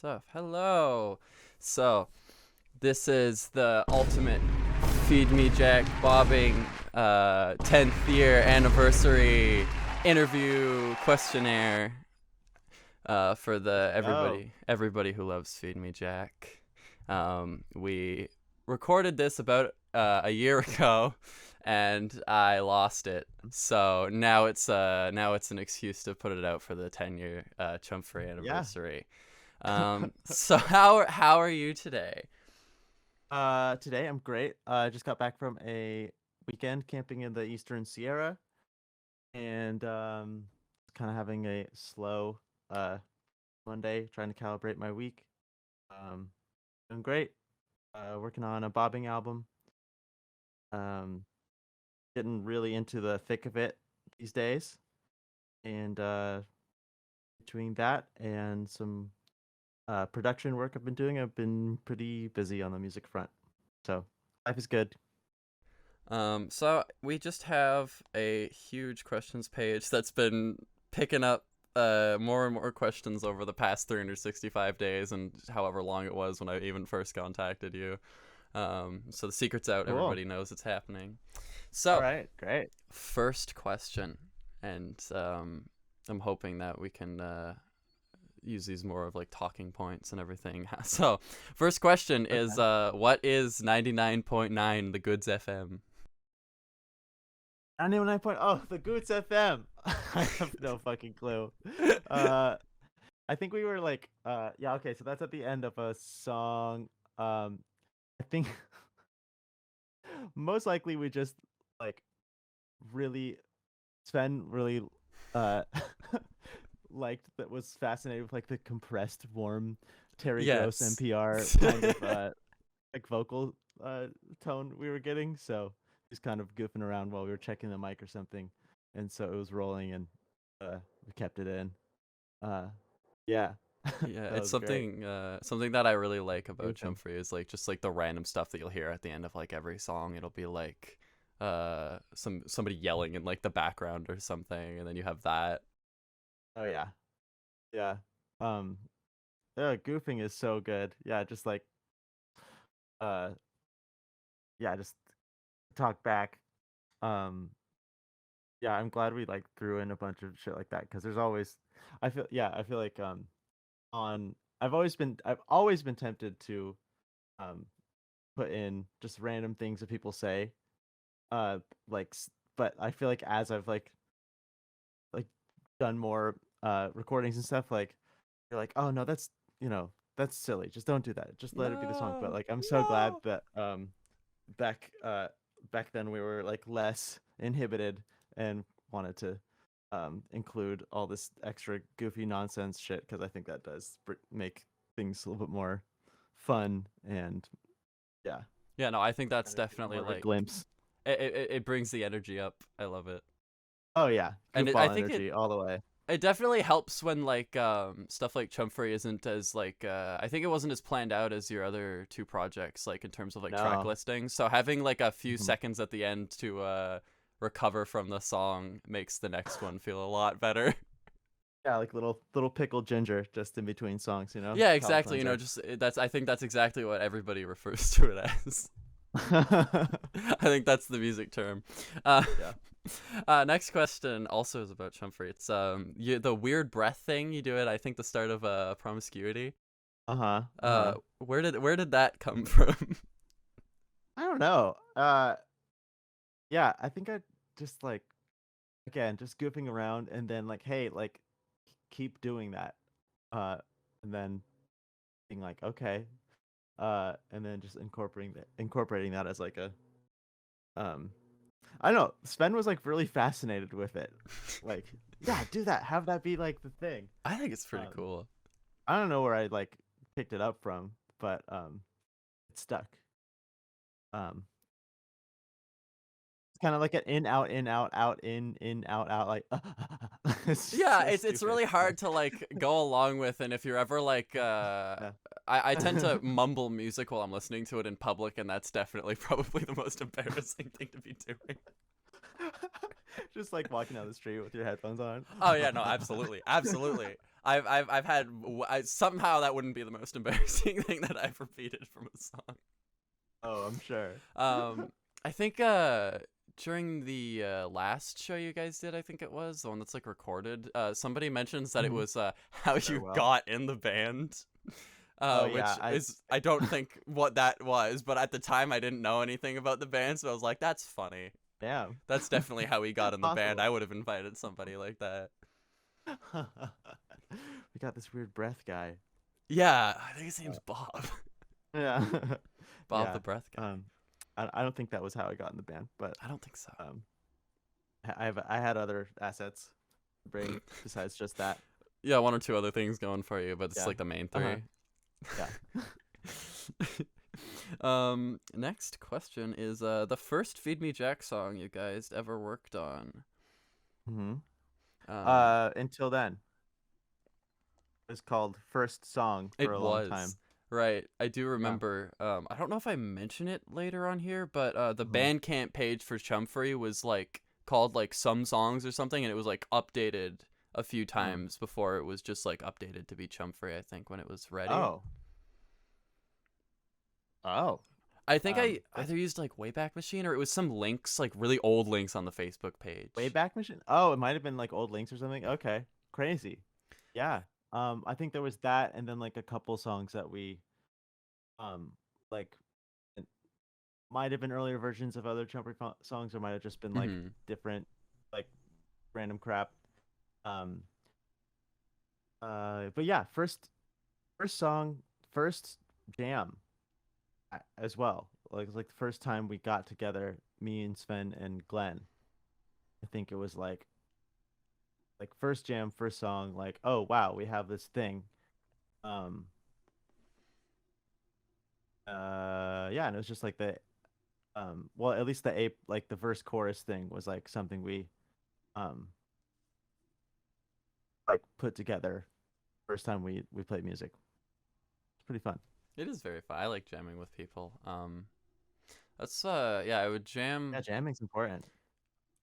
stuff. Hello. So, this is the ultimate Feed Me Jack bobbing 10th year anniversary interview questionnaire for the everybody who loves Feed Me Jack. We recorded this about a year ago, and I lost it. So now it's an excuse to put it out for the 10-year Chumfree anniversary. So how are you today? Today I'm great. Just got back from a weekend camping in the Eastern Sierra, and kind of having a slow Monday, trying to calibrate my week. Um, I'm great. Working on a bobbing album. Um, Getting really into the thick of it these days, and between that and some production work I've been doing, I've been pretty busy on the music front. So life is good. So we just have a huge questions page that's been picking up more and more questions over the past 365 days and however long it was when I even first contacted you. So the secret's out. Cool. Everybody knows it's happening. All So, right, great. first question, and I'm hoping that we can use these more of like talking points and everything. So, first question is what is 99.9 the Goods FM? 99 point. Oh, the Goots FM. I have no fucking clue. Uh, I think we were like, yeah, okay. So that's at the end of a song. I think most likely we just like really Sven really uh liked that was fascinated with like the compressed, warm Terry Gross Yes. NPR kind of like vocal tone we were getting. So just kind of goofing around while we were checking the mic or something, and so it was rolling, and we kept it in. Uh, yeah, Yeah, that it's was great. something that I really like about Goofing. Chumfree is like just like the random stuff that you'll hear at the end of like every song. It'll be like somebody yelling in like the background or something, and then you have that. Oh yeah, yeah. Um, yeah, goofing is so good. Yeah, just like uh, yeah, just talk back. Um, yeah, I'm glad we like threw in a bunch of shit like that because there's always, I feel like on I've always been tempted to um put in just random things that people say uh like but I feel like as I've like done more recordings and stuff, like you're like, oh no, that's, you know, that's silly, just don't do that, just let it be the song. But No, like I'm so glad no. that back back then we were like less inhibited and wanted to include all this extra goofy nonsense shit, because I think that does make things a little bit more fun, and yeah, Yeah, no, I think that's kind of give definitely more of a like glimpse. it brings the energy up. I love it, Oh yeah, and I goofball think energy all the way. it definitely helps when like stuff like Chumfree isn't as like I think it wasn't as planned out as your other two projects, like in terms of like track No. listings. So having like a few Mhm. seconds at the end to recover from the song makes the next one feel a lot better. Yeah, like little pickled ginger just in between songs, Yeah, palate exactly. You know, cleanser. just that's I think that's exactly what everybody refers to it as. I think that's the music term. Uh, Yeah. Next question also is about Chumfree. It's the weird breath thing you do at I think the start of Promiscuity. Uh-huh. Uh-huh. Where did that come from? I don't know. Yeah, I think I just like, again, just goofing around, and then like, hey, like keep doing that. Uh and then being like, okay. And then just incorporating that as like a um I don't know. Sven was like really fascinated with it. Like, yeah, do that. Have that be like the thing. I think it's pretty Um cool. I don't know where I like picked it up from, but it stuck. Um it's kind of like an in out in out out in out out, like it's Yeah, so it's stupid. really hard to like go along with, and if you're ever like Yeah. I tend to mumble music while I'm listening to it in public, and that's definitely probably the most embarrassing thing to be doing. Just like walking down the street with your headphones on. Oh yeah, no, absolutely, absolutely. I've had somehow that wouldn't be the most embarrassing thing that I've repeated from a song. Oh, I'm sure. I think during the last show you guys did, I think it was the one that's like recorded. Somebody mentions that it Mhm. was how you Farewell. got in the band. Oh, Which yeah, is I don't think what that was, but at the time I didn't know anything about the band, so I was like, that's funny. damn. That's definitely how he got in the band. Possible. I would have invited somebody like that. We got this weird breath guy. Yeah, I think his name's Bob. Yeah. Bob Yeah. the Breath Guy. I don't think that was how I got in the band, but I don't think so. I had other assets to bring besides just that. Yeah, one or two other things going for you, but it's Yeah. like the main three. Yeah. Next question is the first Feed Me Jack song you guys ever worked on. Hmm. Um, Until then, it was called First Song it for a long was. time. Right. I do Yeah. remember. I don't know if I mention it later on here, but the Mhm. Bandcamp page for Chumfree was like called like Some Songs or something, and it was like updated a few times before it was just like updated to be Chumfree, I think, when it was ready. Oh. Oh. I think I That's either used like Wayback Machine or it was some links, like really old links on the Facebook page. Wayback Machine. Oh, it might have been like old links or something. Okay. Crazy. Yeah. I think there was that, and then like a couple songs that we, like, it might have been earlier versions of other songs, or might have just been like Hmm. different, like random crap. Um. But yeah, first song, first jam, as well. Like it's like the first time we got together, me and Sven and Glenn. I think it was like first jam, first song, like, oh wow, we have this thing. Um yeah, and it was just like the well, at least the ape, like the verse chorus thing was like something we um like put together first time we played music. It's pretty fun. It is very fun. I like jamming with people. That's yeah, I would Yeah, jam. jamming's important.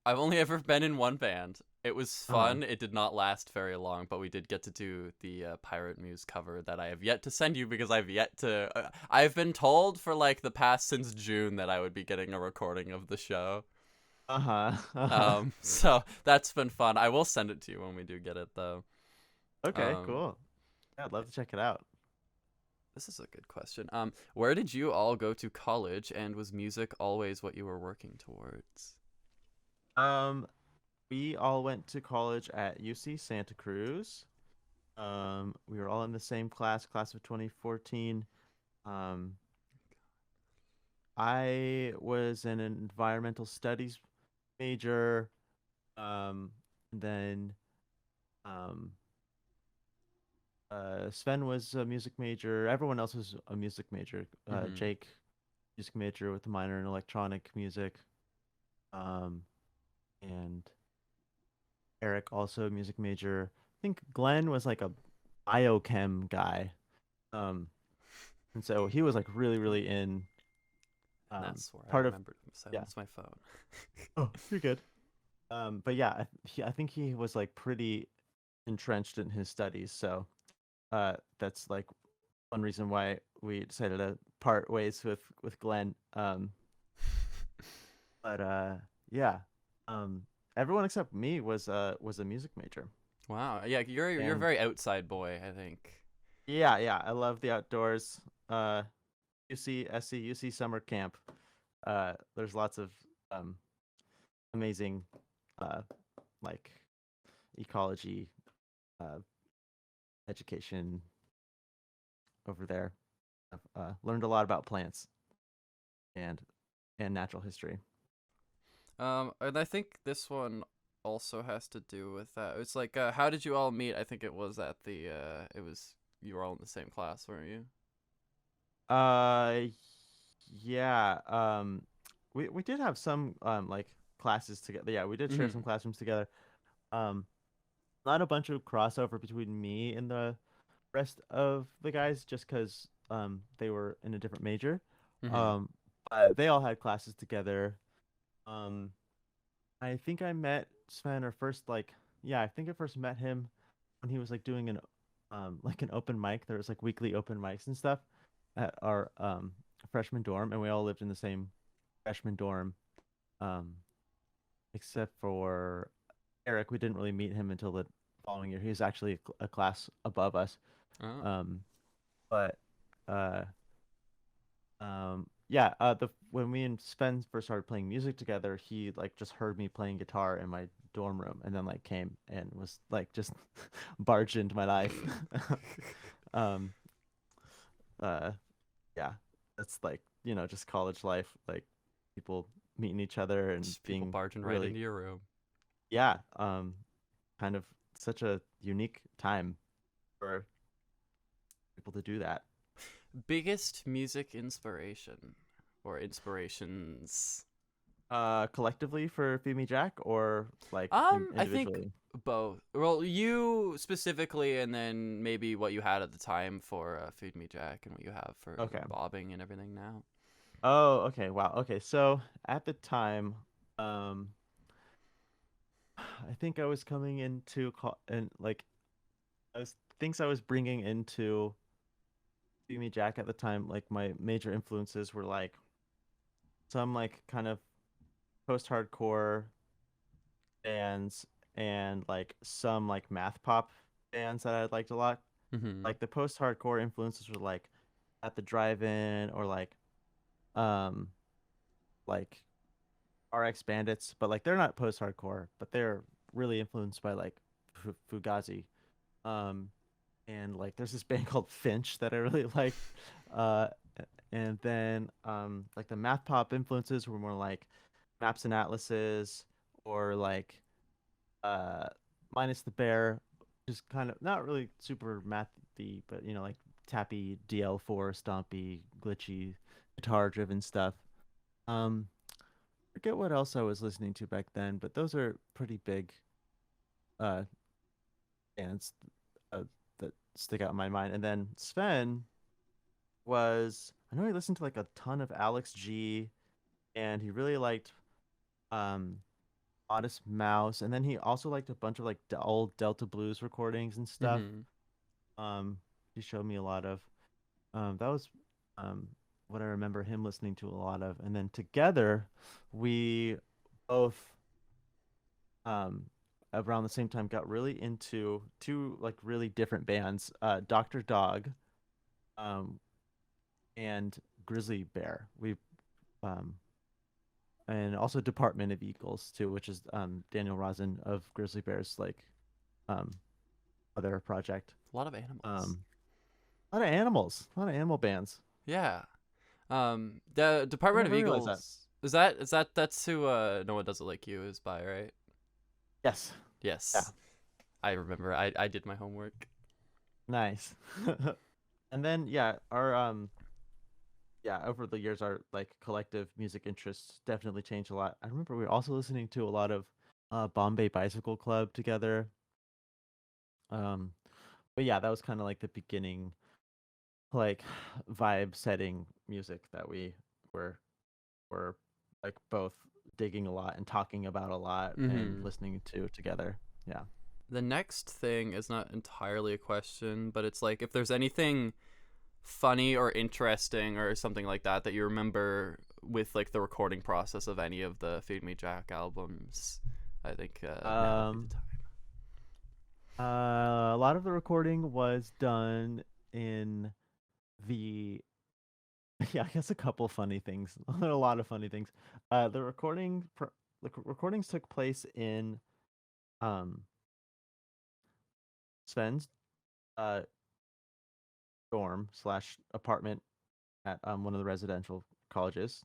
I've only ever been in one band. It was Uh-huh. fun. It did not last very long, but we did get to do the Pirate Muse cover that I have yet to send you because I've yet to. I've been told for like the past since June that I would be getting a recording of the show. Uh-huh. Uh-huh. So that's been fun. I will send it to you when we do get it though. Okay, Um, cool. Yeah, I'd love to check it out. this is a good question. Where did you all go to college, and was music always what you were working towards? Um, we all went to college at UC Santa Cruz. We were all in the same class of 2014. Um, I was an environmental studies major. Then um, Sven was a music major. Everyone else was a music major. Mm-hmm. Jake, music major with a minor in electronic music. Um, and Eric also a music major. I think Glenn was like a biochem guy. Um, and so he was like really, really in And that's where I part of remembered him. yeah. Silence my phone. Oh, you're good. But yeah, I think he was like pretty entrenched in his studies. So that's like one reason why we decided to part ways with Glenn. But yeah, um, everyone except me was a music major. Wow. Yeah, you're a And very outside boy, I think. yeah, yeah, I love the outdoors. UC SC UC summer camp. There's lots of um amazing uh like ecology uh education over there. I've learned a lot about plants and natural history. And I think this one also has to do with that. It's like, how did you all meet? I think it was at the, you were all in the same class, weren't you? Uh, yeah. We did have some like classes together. Yeah, we did share some Mm-hmm. classrooms together. Um, Not a bunch of crossover between me and the rest of the guys, just because they were in a different major. Mm-hmm. But they all had classes together. Um, I think I met Sven are first like yeah, I think I first met him when he was like doing an like an open mic. There was like weekly open mics and stuff at our freshman dorm, and we all lived in the same freshman dorm. Um, except for Eric, we didn't really meet him until the following year. He was actually a class above us. Oh. Um, but uh, yeah, the when me and Sven first started playing music together, he like just heard me playing guitar in my dorm room, and then like came and was like just barged into my life. Um, uh, yeah, that's like just college life, like people meeting each other and Just people being barging right really into your room. yeah, kind of such a unique time for people to do that. Biggest music inspiration or inspirations? Collectively for Feed Me Jack or like I think individually? both. Well, you specifically, and then maybe what you had at the time for Feed Me Jack, and what you have for Okay. bobbing and everything now. Oh, okay. Wow. Okay. So at the time, um, I think I was coming into and like I was bringing into Feed Me Jack at the time. Like my major influences were like some like kind of post-hardcore bands and like some like math pop bands that I liked a lot. Mm-hmm. Like the post-hardcore influences were like at the drive-in or um like RX Bandits, but like they're not post-hardcore, but they're really influenced by like Fugazi. Um and like there's this band called Finch that I really liked. Uh and then like the math pop influences were more like Maps and Atlases or like uh minus the bear, just kind of not really super mathy, but like tappy DL4 stompy glitchy guitar driven stuff. Forget what else I was listening to back then, but those are pretty big uh bands uh, that stick out in my mind. And then Sven was, I know he listened to like a ton of Alex G, and he really liked um Modest Mouse, and then he also liked a bunch of like old Delta Blues recordings and stuff. Mm-hmm. Um, he showed me a lot of. That was um what I remember him listening to a lot of, and then together we both um around the same time got really into two like really different bands, Dr. Dog, um, and Grizzly Bear. We um and also Department of Eagles too, which is Daniel Rosin of Grizzly Bear's like um other project. A lot of animals. Um, a lot of animals, a lot of animal bands. Yeah. The I Department of never realized that. Eagles is that's who No One Does It Like You is by, right? Yes. Yeah. Yes. I remember. I did my homework. Nice. And then yeah, our yeah, over the years our like collective music interests definitely changed a lot. I remember we were also listening to a lot of Bombay Bicycle Club together. Um, but yeah, that was kind of like the beginning like vibe setting music that we were were like both digging a lot and talking about a lot and Mm-hmm. listening to together. Yeah. The next thing is not entirely a question, but it's like if there's anything funny or interesting or something like that that you remember with like the recording process of any of the Feed Me Jack albums, I think now would be the Um, time. a lot of the recording was done in the yeah, I guess a couple funny things. A lot of funny things. The recordings took place in um Sven's uh dorm slash apartment at one of the residential colleges,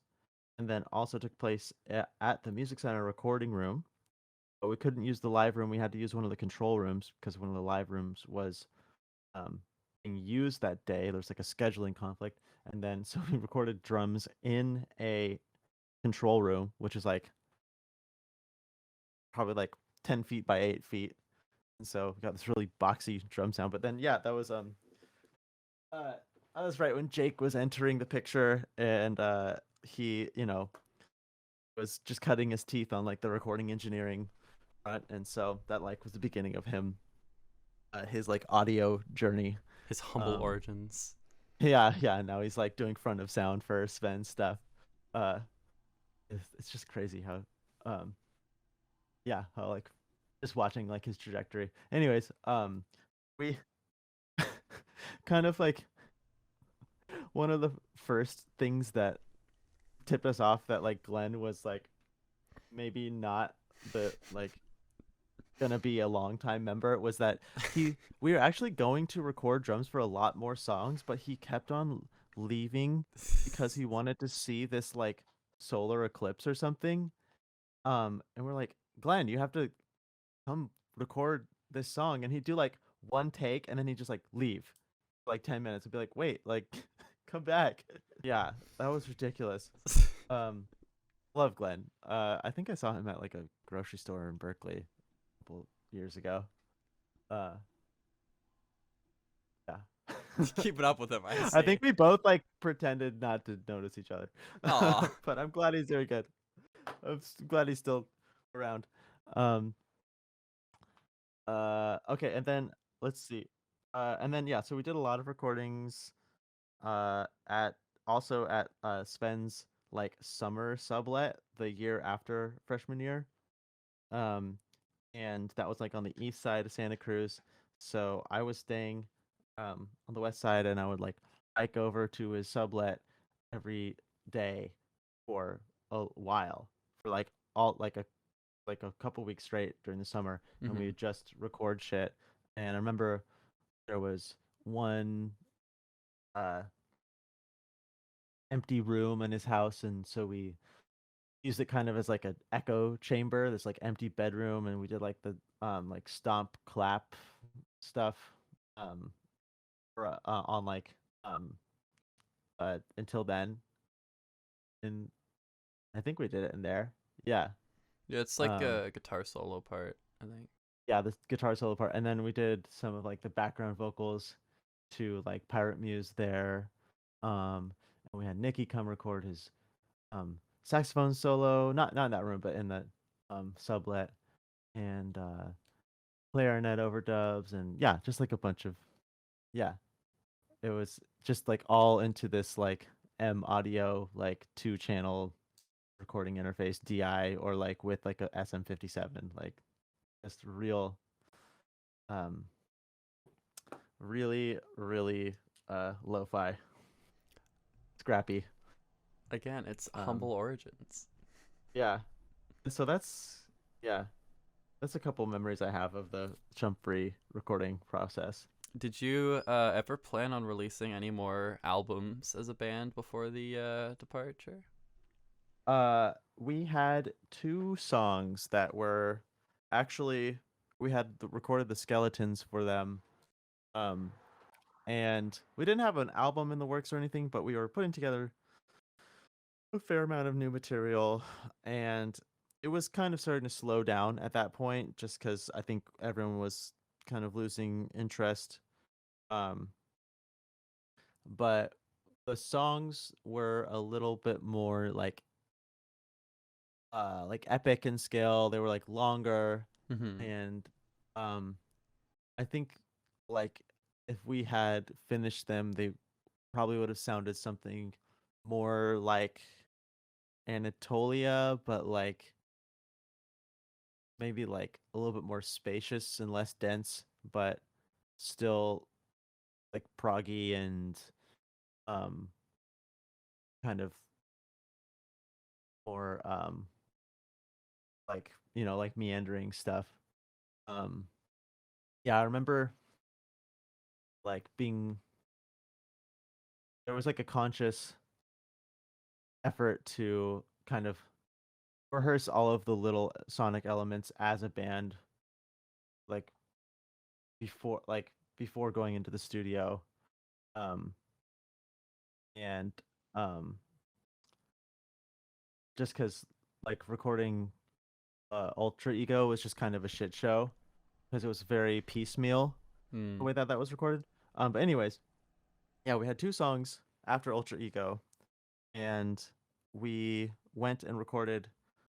and then also took place at the music center recording room. But we couldn't use the live room. We had to use one of the control rooms because one of the live rooms was um, being used that day. There was like a scheduling conflict, and then so we recorded drums in a control room, which is like probably like 10 feet by 8 feet, and so we got this really boxy drum sound. But then yeah, uh, that was right when Jake was entering the picture, and he was just cutting his teeth on like the recording engineering front, and so that like was the beginning of him, his like audio journey. His humble Um, origins. yeah, yeah. Now he's like doing front of sound for Sven stuff. Uh, it's just crazy how, um, yeah, how like just watching like his trajectory. Anyways, we kind of like one of the first things that tipped us off that like Glenn was like maybe not the like gonna be a long time member was that we were actually going to record drums for a lot more songs, but he kept on leaving because he wanted to see this like solar eclipse or something. And we're like, Glenn, you have to come record this song, and he'd do like one take and then he'd just like leave for like 10 minutes and be like, wait, like come back. Yeah, that was ridiculous. Um, love Glenn. I think I saw him at like a grocery store in Berkeley a couple years ago. Uh, yeah. Keeping up with him, I I see. think we both like pretended not to notice each other. Aw. But I'm glad he's doing good. Glad he's still around. Um, okay, and then let's see. And then yeah, so we did a lot of recordings at also at Sven's like summer sublet the year after freshman year. Um, and that was like on the east side of Santa Cruz. So I was staying on the west side, and I would like hike over to his sublet every day for a while, for like all like a couple weeks straight during the summer, and we Hmm. would just record shit. And I remember there was one uh empty room in his house, and so we used it kind of as like an echo chamber, this like empty bedroom, and we did like the like stomp clap stuff um on like um until then, and I think we did it in there. Yeah. Yeah, it's like um a guitar solo part, I think. yeah, the guitar solo part, and then we did some of like the background vocals to like Pirate Muse there. And we had Nikki come record his saxophone solo, not in that room, but in the sublet, and clarinet overdubs, and yeah, just like a bunch of, yeah, it was just like all into this like M audio like 2 channel recording interface DI, or like with like a SM57, like just real um really lo-fi, scrappy. Again, it's um humble origins. yeah, so that's, yeah, that's a couple memories I have of the Chumfree recording process. Did you ever plan on releasing any more albums as a band before the departure? We had 2 songs that were actually, we had recorded the skeletons for them. Um, and we didn't have an album in the works or anything, but we were putting together a fair amount of new material, and it was kind of starting to slow down at that point, just because I think everyone was kind of losing interest. Um, but the songs were a little bit more like epic in scale. They were like longer, Mm-hmm. and um I think like if we had finished them, they probably would have sounded something more like Anatolia, but like maybe like a little bit more spacious and less dense, but still like proggy and um kind of more like, like meandering stuff. Um yeah, I remember like being, there was like a conscious effort to kind of rehearse all of the little sonic elements as a band, like before going into the studio. um and um just because like recording Ultra Ego was just kind of a shit show, because it was very piecemeal the Mm. way that that was recorded. But anyways, yeah, we had 2 songs after Ultra Ego, and we went and recorded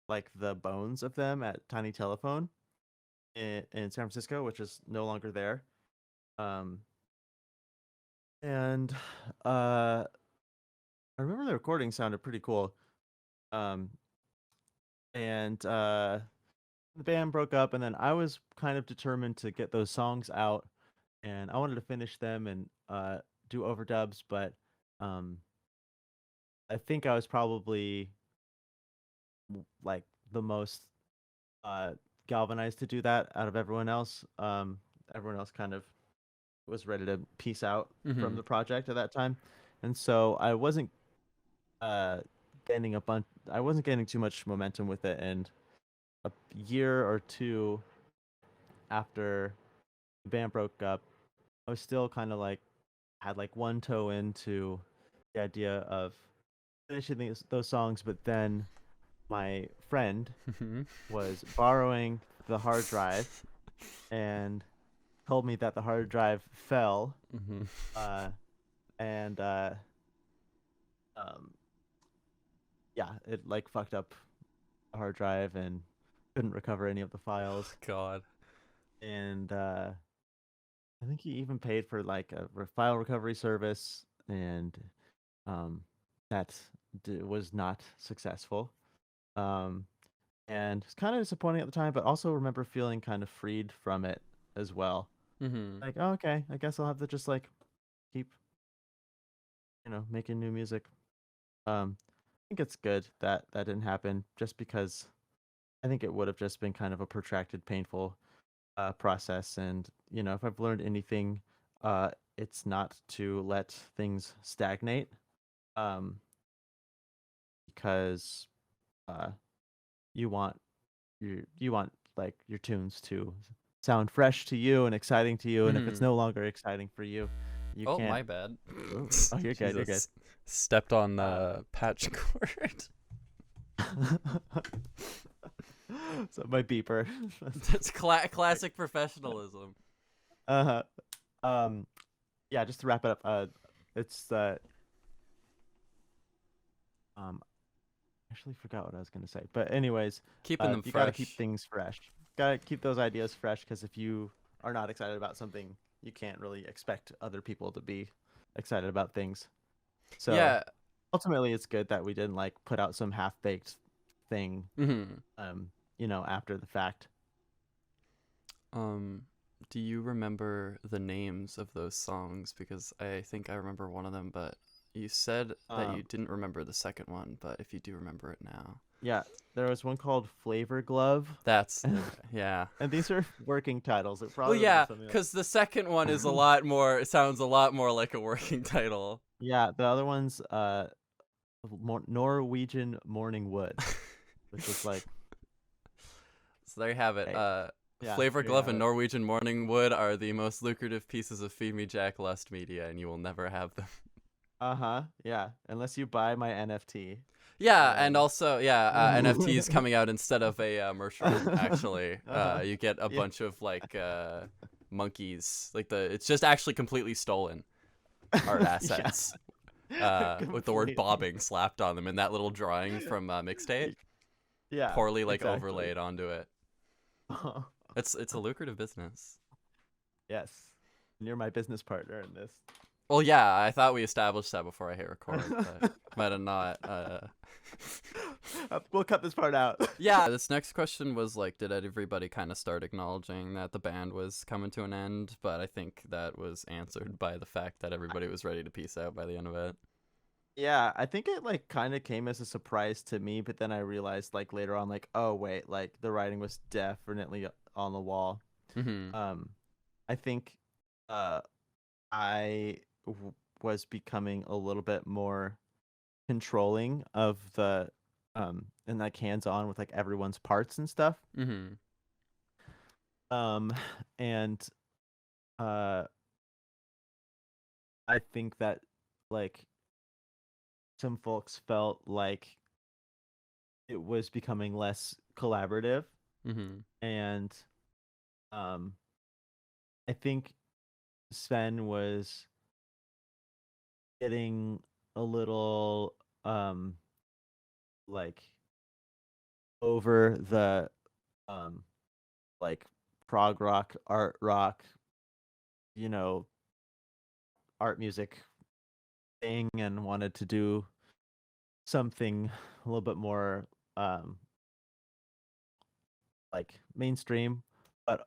like the bones of them at Tiny Telephone. in San Francisco, which is no longer there. Um, and I remember the recording sounded pretty cool. Um, and the band broke up, and then I was kind of determined to get those songs out, and I wanted to finish them and do overdubs, but um, I think I was probably like the most uh, galvanized to do that out of everyone else. Everyone else kind of was ready to peace out from Mm-hmm. the project at that time, and so I wasn't uh, getting a bunch. I wasn't getting too much momentum with it, and a year or two after the band broke up, I was still kind of like had like one toe into the idea of finishing those songs, but then my friend Mm-hmm. was borrowing the hard drive and told me that the hard drive fell, Mm-hmm. uh, and um, yeah, it like fucked up the hard drive and couldn't recover any of the files. God. And I think he even paid for like a file recovery service, and um, that was not successful. Um, and it's kind of disappointing at the time, but also remember feeling kind of freed from it as well. Mm-hmm. Like, oh, okay, I guess I'll have to just like keep, making new music. I think it's good that that didn't happen, just because I think it would have just been kind of a protracted, painful process. And if I've learned anything, it's not to let things stagnate, um, because uh, you want you want like your tunes to sound fresh to you and exciting to you. And if it's Mm-hmm. no longer exciting for you, you Oh, can't. my bad. Ooh. Oh, you're good. You're good. Jesus. Stepped on Uh, the patch cord. so my beeper. That's classic professionalism. Uh-huh. Um, yeah, just to wrap it up, it's um, actually forgot what I was gonna say. But anyways, Keeping them you got to keep fresh. things fresh. Got to keep those ideas fresh, because if you are not excited about something, you can't really expect other people to be excited about things. So Yeah. ultimately, it's good that we didn't like put out some half-baked thing, Mm-hmm. after the fact. Um, do you remember the names of those songs? Because I think I remember one of them, but you said that you Um, didn't remember the second one, but if you do remember it now. yeah, there was one called Flavor Glove, That's okay. Yeah. and these are working titles. It Well, probably would have been yeah, something because the second one is a like. lot more, it sounds a lot more like a working title. Yeah, the other one's Norwegian Morning Wood, which was like, So there you have it. hey, yeah, Flavor there you Glove have and it. Norwegian Morning Wood are the most lucrative pieces of Feed Me Jack Lust media, and you will never have them. Uh-huh. Yeah, unless you buy my NFT, Yeah, and then also, yeah, NFTs coming out instead of a merch run. Actually, uh-huh. you get a Yeah. bunch of like monkeys. Like it's just actually completely stolen art Yeah. assets with the word Completely. bobbing slapped on them in that little drawing from Mixtape, Yeah, poorly like exactly. overlaid onto it. It's a lucrative business. Yes. And you're my business partner in this. Well, yeah, I thought we established that before I hit record, but might have not. We'll cut this part out. Yeah, this next question was like, did everybody kind of start acknowledging that the band was coming to an end? But I think that was answered by the fact that everybody was ready to peace out by the end of it. Yeah, I think it like kind of came as a surprise to me, but then I realized like later on, like, oh wait, like the writing was definitely on the wall. Mm-hmm. Um, I think uh I was becoming a little bit more controlling of the and like hands on with like everyone's parts and stuff. Mm-hmm. Um, and uh, I think that like some folks felt like it was becoming less collaborative, Mm-hmm. and um, I think Sven was getting a little like over the um like prog rock, art rock, you know, art music thing, and wanted to do something a little bit more um like mainstream. But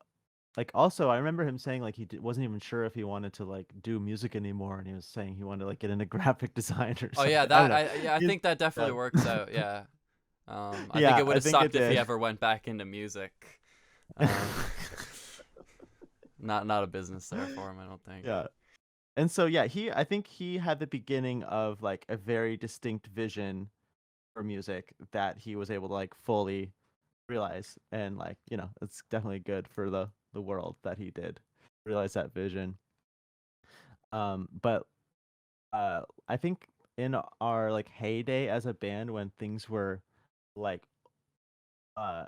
like also I remember him saying like wasn't even sure if he wanted to like do music anymore, and he was saying he wanted to like get into graphic design or Oh yeah, something. I don't know. I He's, think that definitely yeah. works out. Yeah. I think Yeah, it would I have think it sucked if he did. ever went back into music. Um, not a business there for him, I don't think. Yeah. And so yeah, I think he had the beginning of like a very distinct vision for music that he was able to like fully realize, and like, it's definitely good for the world that he did realize that vision. But I think in our like heyday as a band, when things were like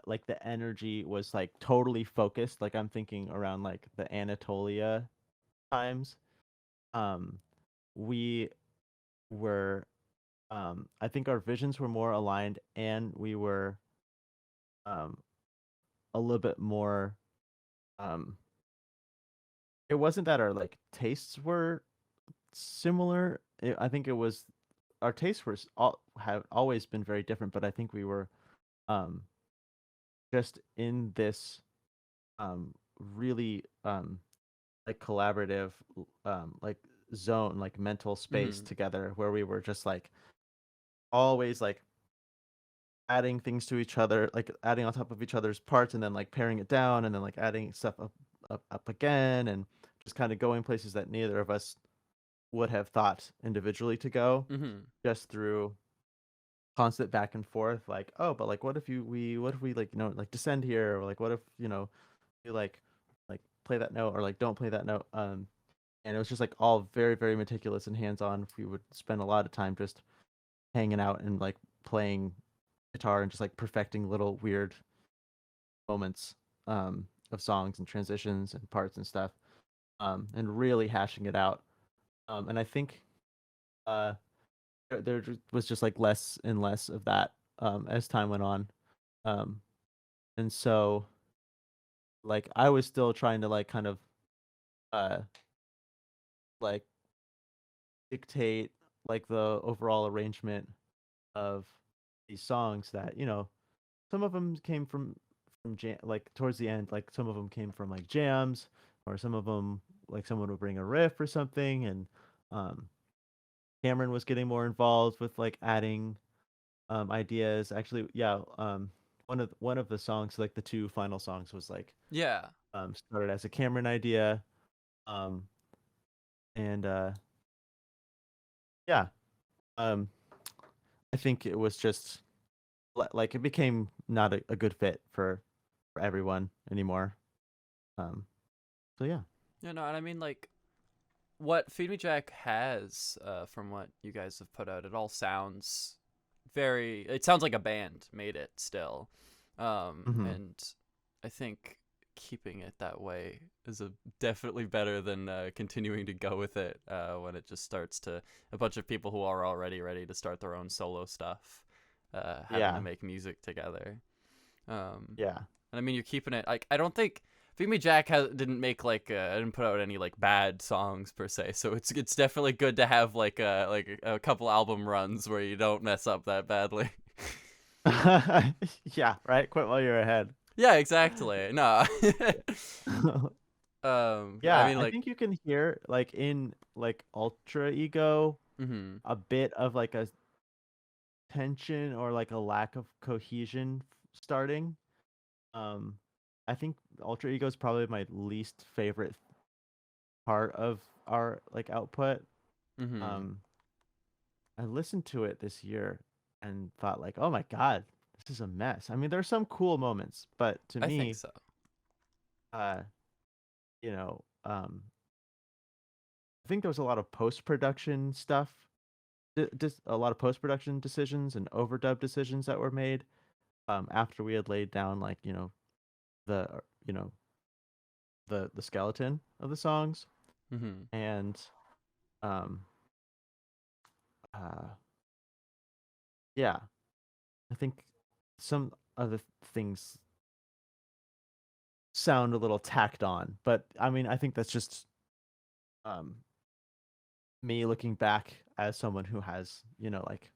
like the energy was like totally focused, like I'm thinking around like the Anatolia times, um we were I think our visions were more aligned, and we were um a little bit more um it wasn't that our like tastes were similar. I think it was our tastes have always been very different, but I think we were um just in this really like collaborative like zone, like mental space Hmm. together, where we were just like always like adding things to each other, like adding on top of each other's parts, and then like paring it down, and then like adding stuff up again, and just kind of going places that neither of us would have thought individually to go, Hmm. just through constant back and forth. Like, oh, but like, what if we like, like descend here, or like, what if, you like play that note, or like don't play that note. And it was just like all very, very meticulous and hands on. We would spend a lot of time just hanging out and like playing guitar and just like perfecting little weird moments of songs and transitions and parts and stuff, and really hashing it out. And I think uh, there was just like less and less of that as time went on. Um, and so like I was still trying to like kind of uh, like dictate like the overall arrangement of these songs, that some of them came from jam, like towards the end, like some of them came from like jams, or some of them like someone would bring a riff or something, and um Cameron was getting more involved with like adding ideas. Actually, yeah, one of the songs, like the two final songs, was like Yeah. started as a Cameron idea. um and yeah, um I think it was just like it became not a good fit for everyone anymore. Um, so yeah. Yeah, no, and I mean like what Feed Me Jack has, from what you guys have put out, it all sounds it sounds like a band made it still. Hmm. And I think keeping it that way is definitely better than continuing to go with it when it just starts to a bunch of people who are already ready to start their own solo stuff, having to Yeah. make music together. Um, Yeah. and I mean, you're keeping it like I don't think Feed Me Jack didn't make like didn't put out any like bad songs per se, so it's definitely good to have like a couple album runs where you don't mess up that badly. Yeah, right. Quit while you're ahead. Yeah, exactly. No. I Yeah, mean I like think you can hear like in like Ultra Ego mhm. a bit of like a tension, or like a lack of cohesion starting. Um, I think Ultra Ego is probably my least favorite part of our like output. Mhm. Um, I listened to it this year and thought like, oh my God, this is a mess. I mean, there's some cool moments, but to I think me, so. uh, I think there was a lot of post-production stuff, a lot of post-production decisions and overdub decisions that were made after we had laid down like, the you know the skeleton of the songs. Mhm. And um uh yeah, I think some other things sound a little tacked on. But I mean, I think that's just um me looking back as someone who has, like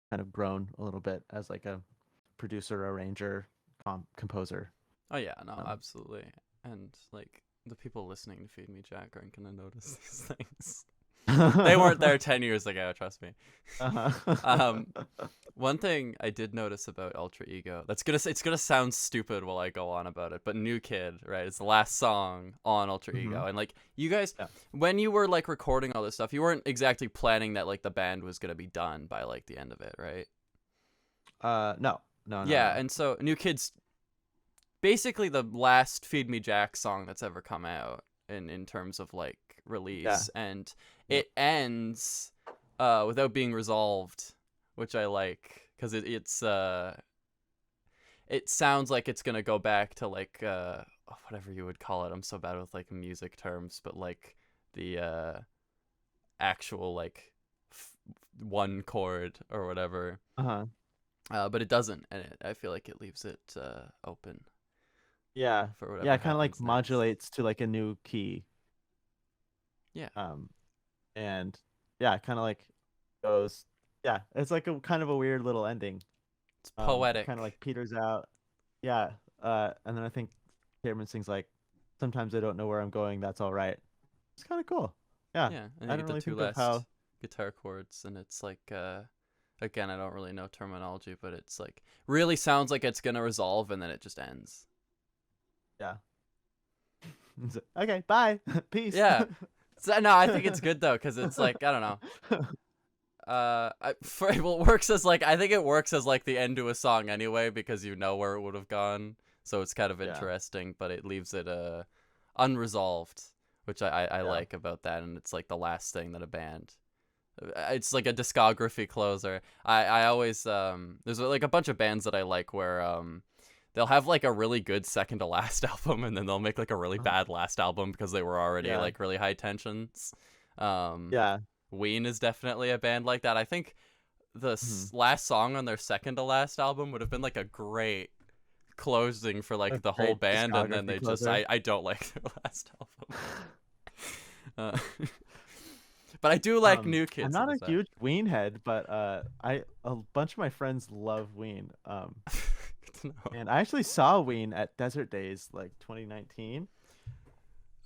kind of grown a little bit as like a producer, arranger, composer. Oh yeah, no, Um, absolutely. And like the people listening to Feed Me Jack aren't gonna notice these things. They weren't there 10 years ago, trust me. uh-huh. One thing I did notice about Ultra Ego, it's gonna sound stupid while I go on about it, but New Kid, right? It's the last song on Ultra Mhm. Ego, and like you guys, Yeah. when you were like recording all this stuff, you weren't exactly planning that like the band was gonna be done by like the end of it, right? No, no, no, Yeah, no. and so New Kid's basically the last Feed Me Jack song that's ever come out in terms of like Yeah. release, and Yep. it ends without being resolved, which I like because it sounds like it's gonna go back to like whatever you would call it. I'm so bad with like music terms, but like the actual like one chord or whatever. Uh-huh. But it doesn't, and I feel like it leaves it open Yeah. for Yeah, whatever it kind of like happens next. modulates to like a new key. Yeah, Um, and yeah, it kind of like goes. Yeah, it's like a kind of a weird little ending. it's It kind of poetic. like peters out. Yeah. And then I think Cameron sings like, "Sometimes I don't know where I'm going. That's all right." It's kind of cool. Yeah, Yeah, and I you don't get the really two think of how. last guitar chords, and it's like, again, I don't really know terminology, but it's like really sounds like it's gonna resolve, and then it just ends. Yeah. Okay, bye, peace. Yeah, so, no, I think it's good though, because it's like I don't know. Well, it works as like I think it works as like the end to a song anyway, because you know where it would have gone, so it's kind of Yeah, interesting, but it leaves it unresolved, which I yeah. like about that, and it's like the last thing that a band it's like a discography closer. I always there's like a bunch of bands that I like where they'll have like a really good second to last album, and then they'll make like a really Uh-huh. bad last album because they were already Yeah, like really high tensions. Um yeah. Ween is definitely a band like that. I think the Mhm. last song on their second to last album would have been like a great closing for A like the whole great band, and then discography they just closer. I don't like their last album. uh, but I do like New I'm Kids to not the a side. huge Ween head, but I a bunch of my friends love Ween. Good to know. And I actually saw Ween at Desert Days like 2019.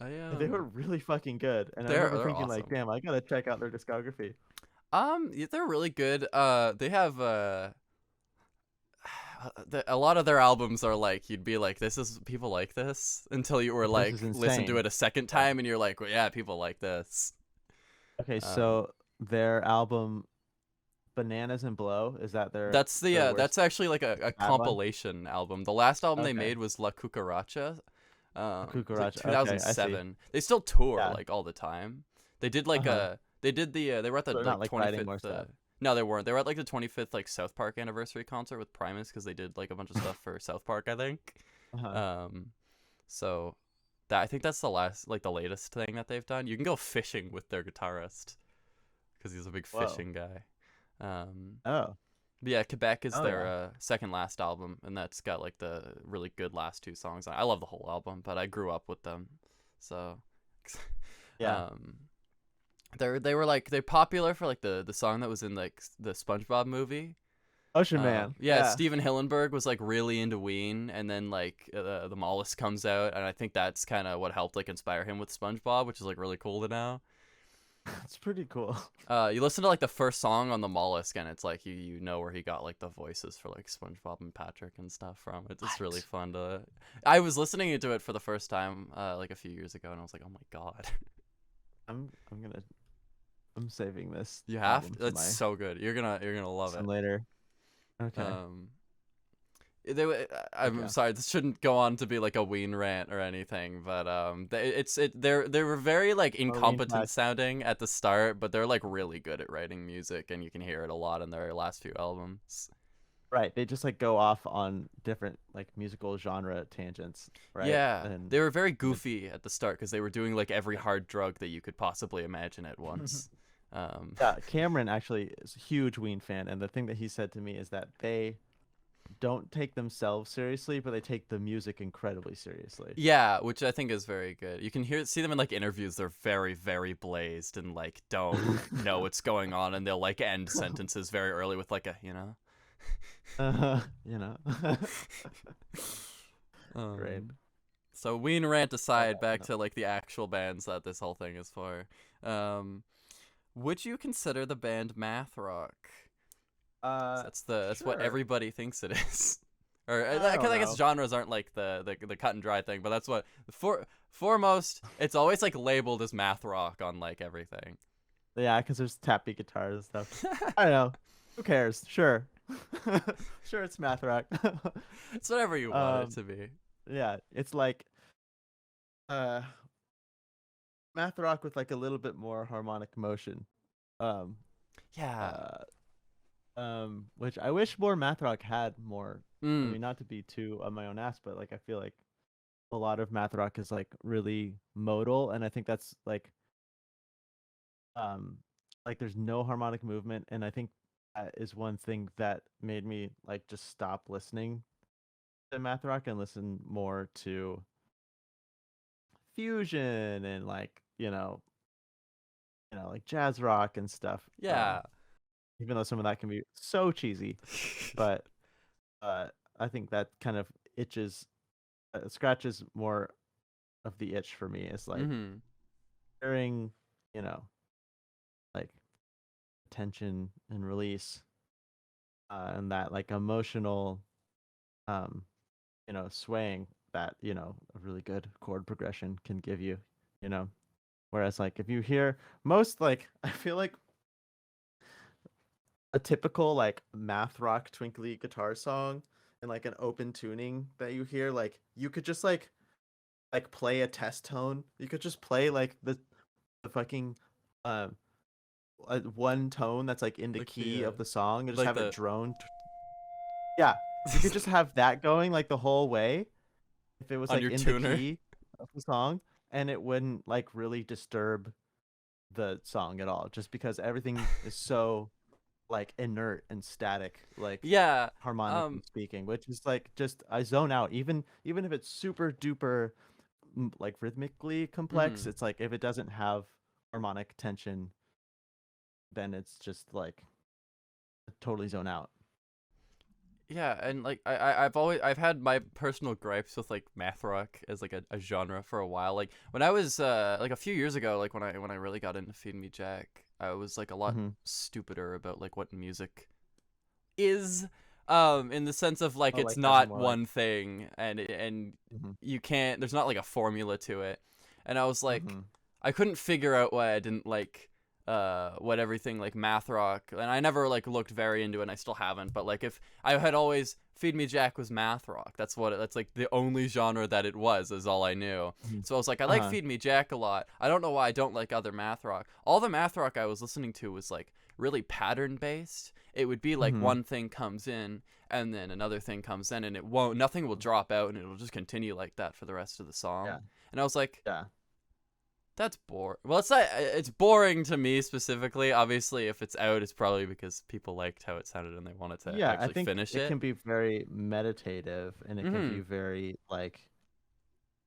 I And they were really fucking good. And I remember they're thinking like, awesome. damn, I gotta check out their discography. Yeah, they're really good. They have a lot of their albums are like you'd be like, this is people like this until you were This is like listen to insane. it a second Yeah. time and you're like, well, yeah, people like this. Okay, Um, so their album Bananas and Blow, is that their worst that's actually like a bad one? compilation album. The last album they Okay. made was La Cucaracha. It was like Cucaracha. Okay, I see. 2007. They still tour Yeah. like all the time. They did like Uh-huh. they did they were at the So they're not like like writing more 25th stuff. no, they weren't. They were at like the 25th like South Park anniversary concert with Primus because they did like a bunch of stuff for South Park, I think. Uh-huh. Um, so that I think that's the last like the latest thing that they've done. You can go fishing with their guitarist because he's a big Whoa. fishing guy. Um, Oh. but yeah, Quebec is Oh their yeah. second last album, and that's got like the really good last two songs. I love the whole album, but I grew up with them, so Yeah. um, they were like they're popular for like the song that was in like the SpongeBob movie. Ocean Man. Yeah, Yeah. Steven Hillenburg was like really into Ween, and then like the Mollusk comes out, and I think that's kind of what helped like inspire him with SpongeBob, which is like really cool to know. It's pretty cool. You listen to like the first song on the Mollusk, and it's like you know where he got like the voices for like SpongeBob and Patrick and stuff from. It's just really What? fun to. I was listening to it for the first time like a few years ago, and I was like, oh my god, I'm saving this you have album to. to It's my so good. You're gonna love listen it. later. Okay. Um, I'm Okay. sorry, this shouldn't go on to be like a Ween rant or anything, but they were very like Or Ween incompetent Facts. sounding at the start, but they're like really good at writing music, and you can hear it a lot in their last few albums. Right. They just like go off on different like musical genre tangents, right? Yeah, And they were very and goofy at the start because they were doing like every hard drug that you could possibly imagine at once. Um, yeah, Cameron actually is a huge Ween fan, and the thing that he said to me is that they don't take themselves seriously, but they take the music incredibly seriously. Yeah, which I think is very good. You can see them in like interviews. They're very, very blazed and like don't know what's going on, and they'll like end sentences very early with like a You know. Great. Um, so Ween rant aside, back No. to like the actual bands that this whole thing is for. Um, would you consider the band math rock? 'Cause that's what Sure. everybody thinks it is. Or I because don't I guess know. genres aren't like the cut and dry thing, but that's what foremost it's always like labeled as math rock on like everything. Yeah, because there's tappy guitars and stuff. I don't know. Who cares? Sure. Sure, it's math rock. It's whatever you want it um, to be. yeah, it's like uh math rock with like a little bit more harmonic motion. Um, Yeah. uh, which I wish more math rock had more. I Mm. mean, not to be too on my own ass, but like I feel like a lot of math rock is like really modal, and I think that's um like there's no harmonic movement, and I think that is one thing that made me like just stop listening to math rock and listen more to fusion and like like jazz rock and stuff. Yeah. Even though some of that can be so cheesy, but uh I think that kind of itches scratches more of the itch for me. Is like Mhm. hearing you know like tension and release, and that like emotional um swaying that a really good chord progression can give you. you know Whereas like if you hear most, like I feel like a typical like math rock twinkly guitar song and like an open tuning that you hear, like you could just like play a test tone. You could just play like the fucking um one tone that's like in the Like key of the the song and just like have it the drone. Yeah, you could just have that going like the whole way if it was on like your in the tuner. key of the song, and it wouldn't like really disturb the song at all, just because everything is so like inert and static, like Yeah. harmonically Um speaking, which is like just I zone out, even if it's super duper like rhythmically complex. mhm. It's like if it doesn't have harmonic tension, then it's just like totally zone out. Yeah, and like I've had my personal gripes with like math rock as like a genre for a while. Like when I was like a few years ago, like when I really got into Feed Me Jack, I was like a lot Mm-hmm. stupider about like what music is, in the sense of like Oh, it's like having not more like. one thing, and Mm-hmm. you can't, there's not like a formula to it. And I was like, Mm-hmm. I couldn't figure out why I didn't like what everything like math rock, and I never like looked very into it, and I still haven't, but like if I had always Feed Me Jack was math rock. That's like the only genre that it was, is all I knew. Mm-hmm. So I was like, I like Uh-huh. Feed Me Jack a lot. I don't know why I don't like other math rock. All the math rock I was listening to was like really pattern based. It would be like Mm-hmm. one thing comes in and then another thing comes in, and nothing will drop out, and it'll just continue like that for the rest of the Yeah. song. And I was like, Yeah. that's boring. Well, it's not. It's boring to me specifically. Obviously, if it's out, it's probably because people liked how it sounded and they wanted to Yeah, I actually think finish it it. can be very meditative, and it can be Hmm. very like,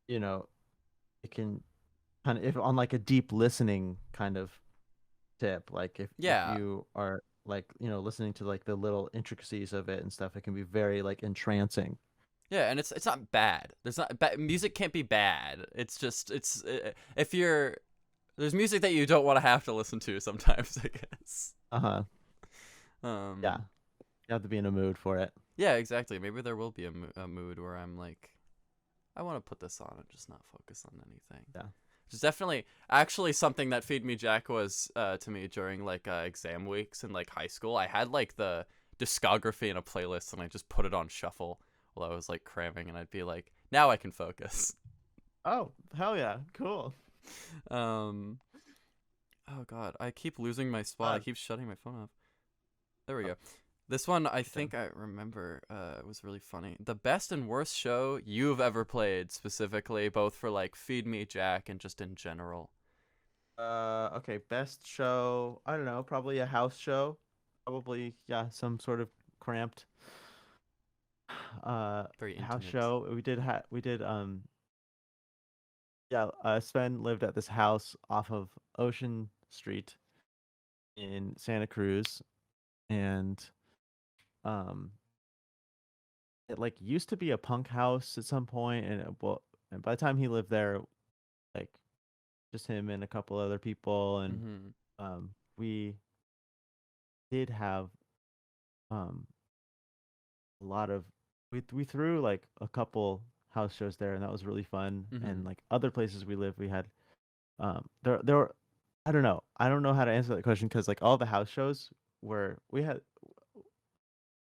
you know, it can kind of, if on like a deep listening kind of tip, like if Yeah. you are like, listening to like the little intricacies of it and stuff, it can be very like entrancing. Yeah, and it's not bad. There's not music can't be bad. It's just if you're there's music that you don't want to have to listen to sometimes, I guess. Uh-huh. Yeah. Um. You have to be in a mood for it. Yeah, exactly. Maybe there will be a mood where I'm like, I want to put this on and just not focus on anything. Yeah. Which is definitely actually something that Feed Me Jack was to me during like exam weeks in like high school. I had like the discography in a playlist and I just put it on shuffle while I was like cramming, and I'd be like, now I can focus. Oh, hell yeah. Cool. Um. Oh God, I keep losing my spot. I Uh, keep shutting my phone off. There we go. This one I okay. think I remember was really funny. The best and worst show you've ever played, specifically, both for like Feed Me Jack and just in general. Okay, best show. I don't know, probably a house show. Probably, yeah, some sort of cramped Very house intimate. show. We did yeah, Sven lived at this house off of Ocean Street in Santa Cruz, and um it like used to be a punk house at some point, and and by the time he lived there, like just him and a couple other people, and Mm-hmm. we did have um a lot of we threw like a couple house shows there, and that was really fun. Mm-hmm. And like other places we lived, we had there were I don't know how to answer that question because like all the house shows were we had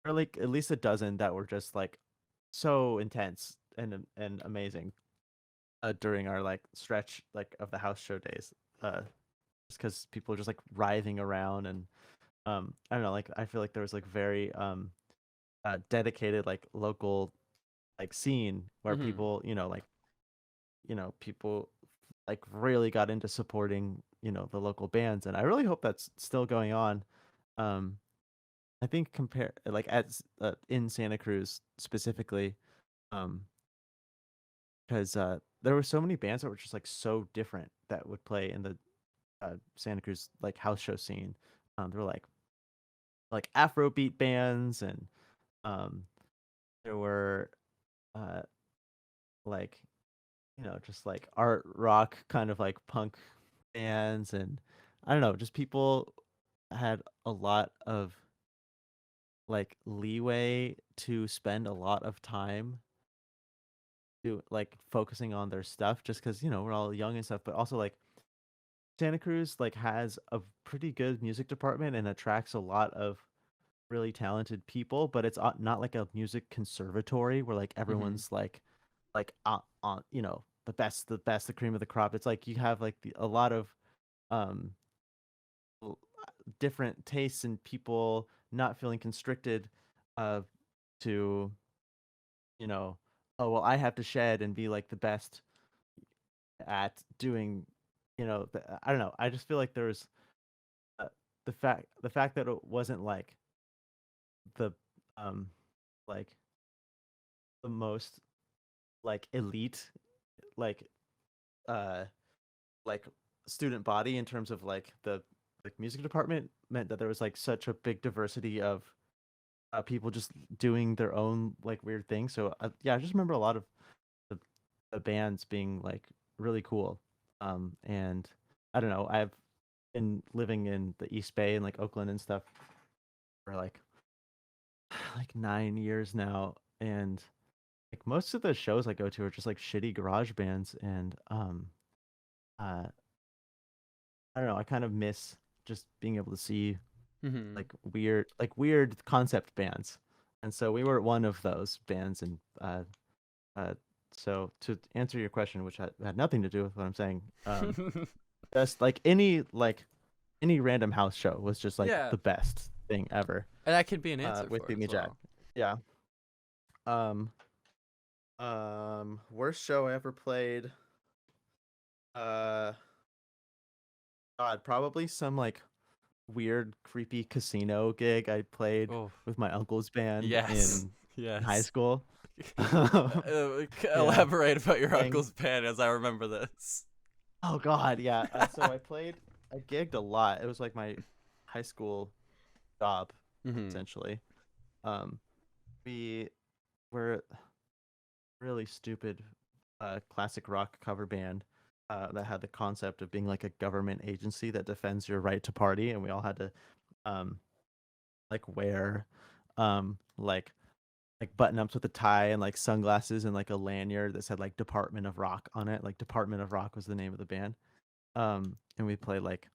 there were like at least a dozen that were just like so intense and amazing during our like stretch like of the house show days. Just because people were just like writhing around, and I don't know, like I feel like there was like very dedicated like local like scene where Mm-hmm. people people like really got into supporting the local bands, and I really hope that's still going on. um I think compare like in Santa Cruz specifically, um because there were so many bands that were just like so different that would play in the Santa Cruz like house show scene. There were like Afrobeat bands, and um there were uh like just like art rock kind of like punk bands, and I don't know, just people had a lot of like leeway to spend a lot of time to like focusing on their stuff just because we're all young and stuff, but also like Santa Cruz like has a pretty good music department and attracts a lot of really talented people, but it's not like a music conservatory where like Mm-hmm. everyone's like on the best, the cream of the crop. It's like you have like a lot of um l- different tastes and people not feeling constricted uh to oh well, I have to shed and be like the best at doing I don't know, I just feel like there was uh, the fact that it wasn't like the um like the most like elite like uh like student body in terms of like the like music department meant that there was like such a big diversity of people just doing their own like weird things. So yeah, I just remember a lot of the, the bands being like really cool. And I don't know, I've been living in the East Bay and like Oakland and stuff for like 9 years now, and like most of the shows I go to are just like shitty garage bands, and uh I don't know, I kind of miss just being able to see Mm-hmm. like weird concept bands. And so we were one of those bands, and uh so to answer your question, which had nothing to do with what I'm saying, just like any random house show was just like Yeah, the best thing ever. and that could be an answer With for it Beat as Me Jack. well. Yeah. Um Worst show I ever played. Uh God, probably some like weird, creepy casino gig I played Oh, with my uncle's band yes, in high yes. school. Yeah, Elaborate about your playing. uncle's band as I remember this. Oh God, yeah. So I gigged a lot. It was like my high school job, Mm-hmm. essentially. Um, we were really stupid, classic rock cover band that had the concept of being like a government agency that defends your right to party, and we all had to um like wear like button ups with a tie and like sunglasses and like a lanyard that said like Department of Rock on it. Like Department of Rock was the name of the band. And we played like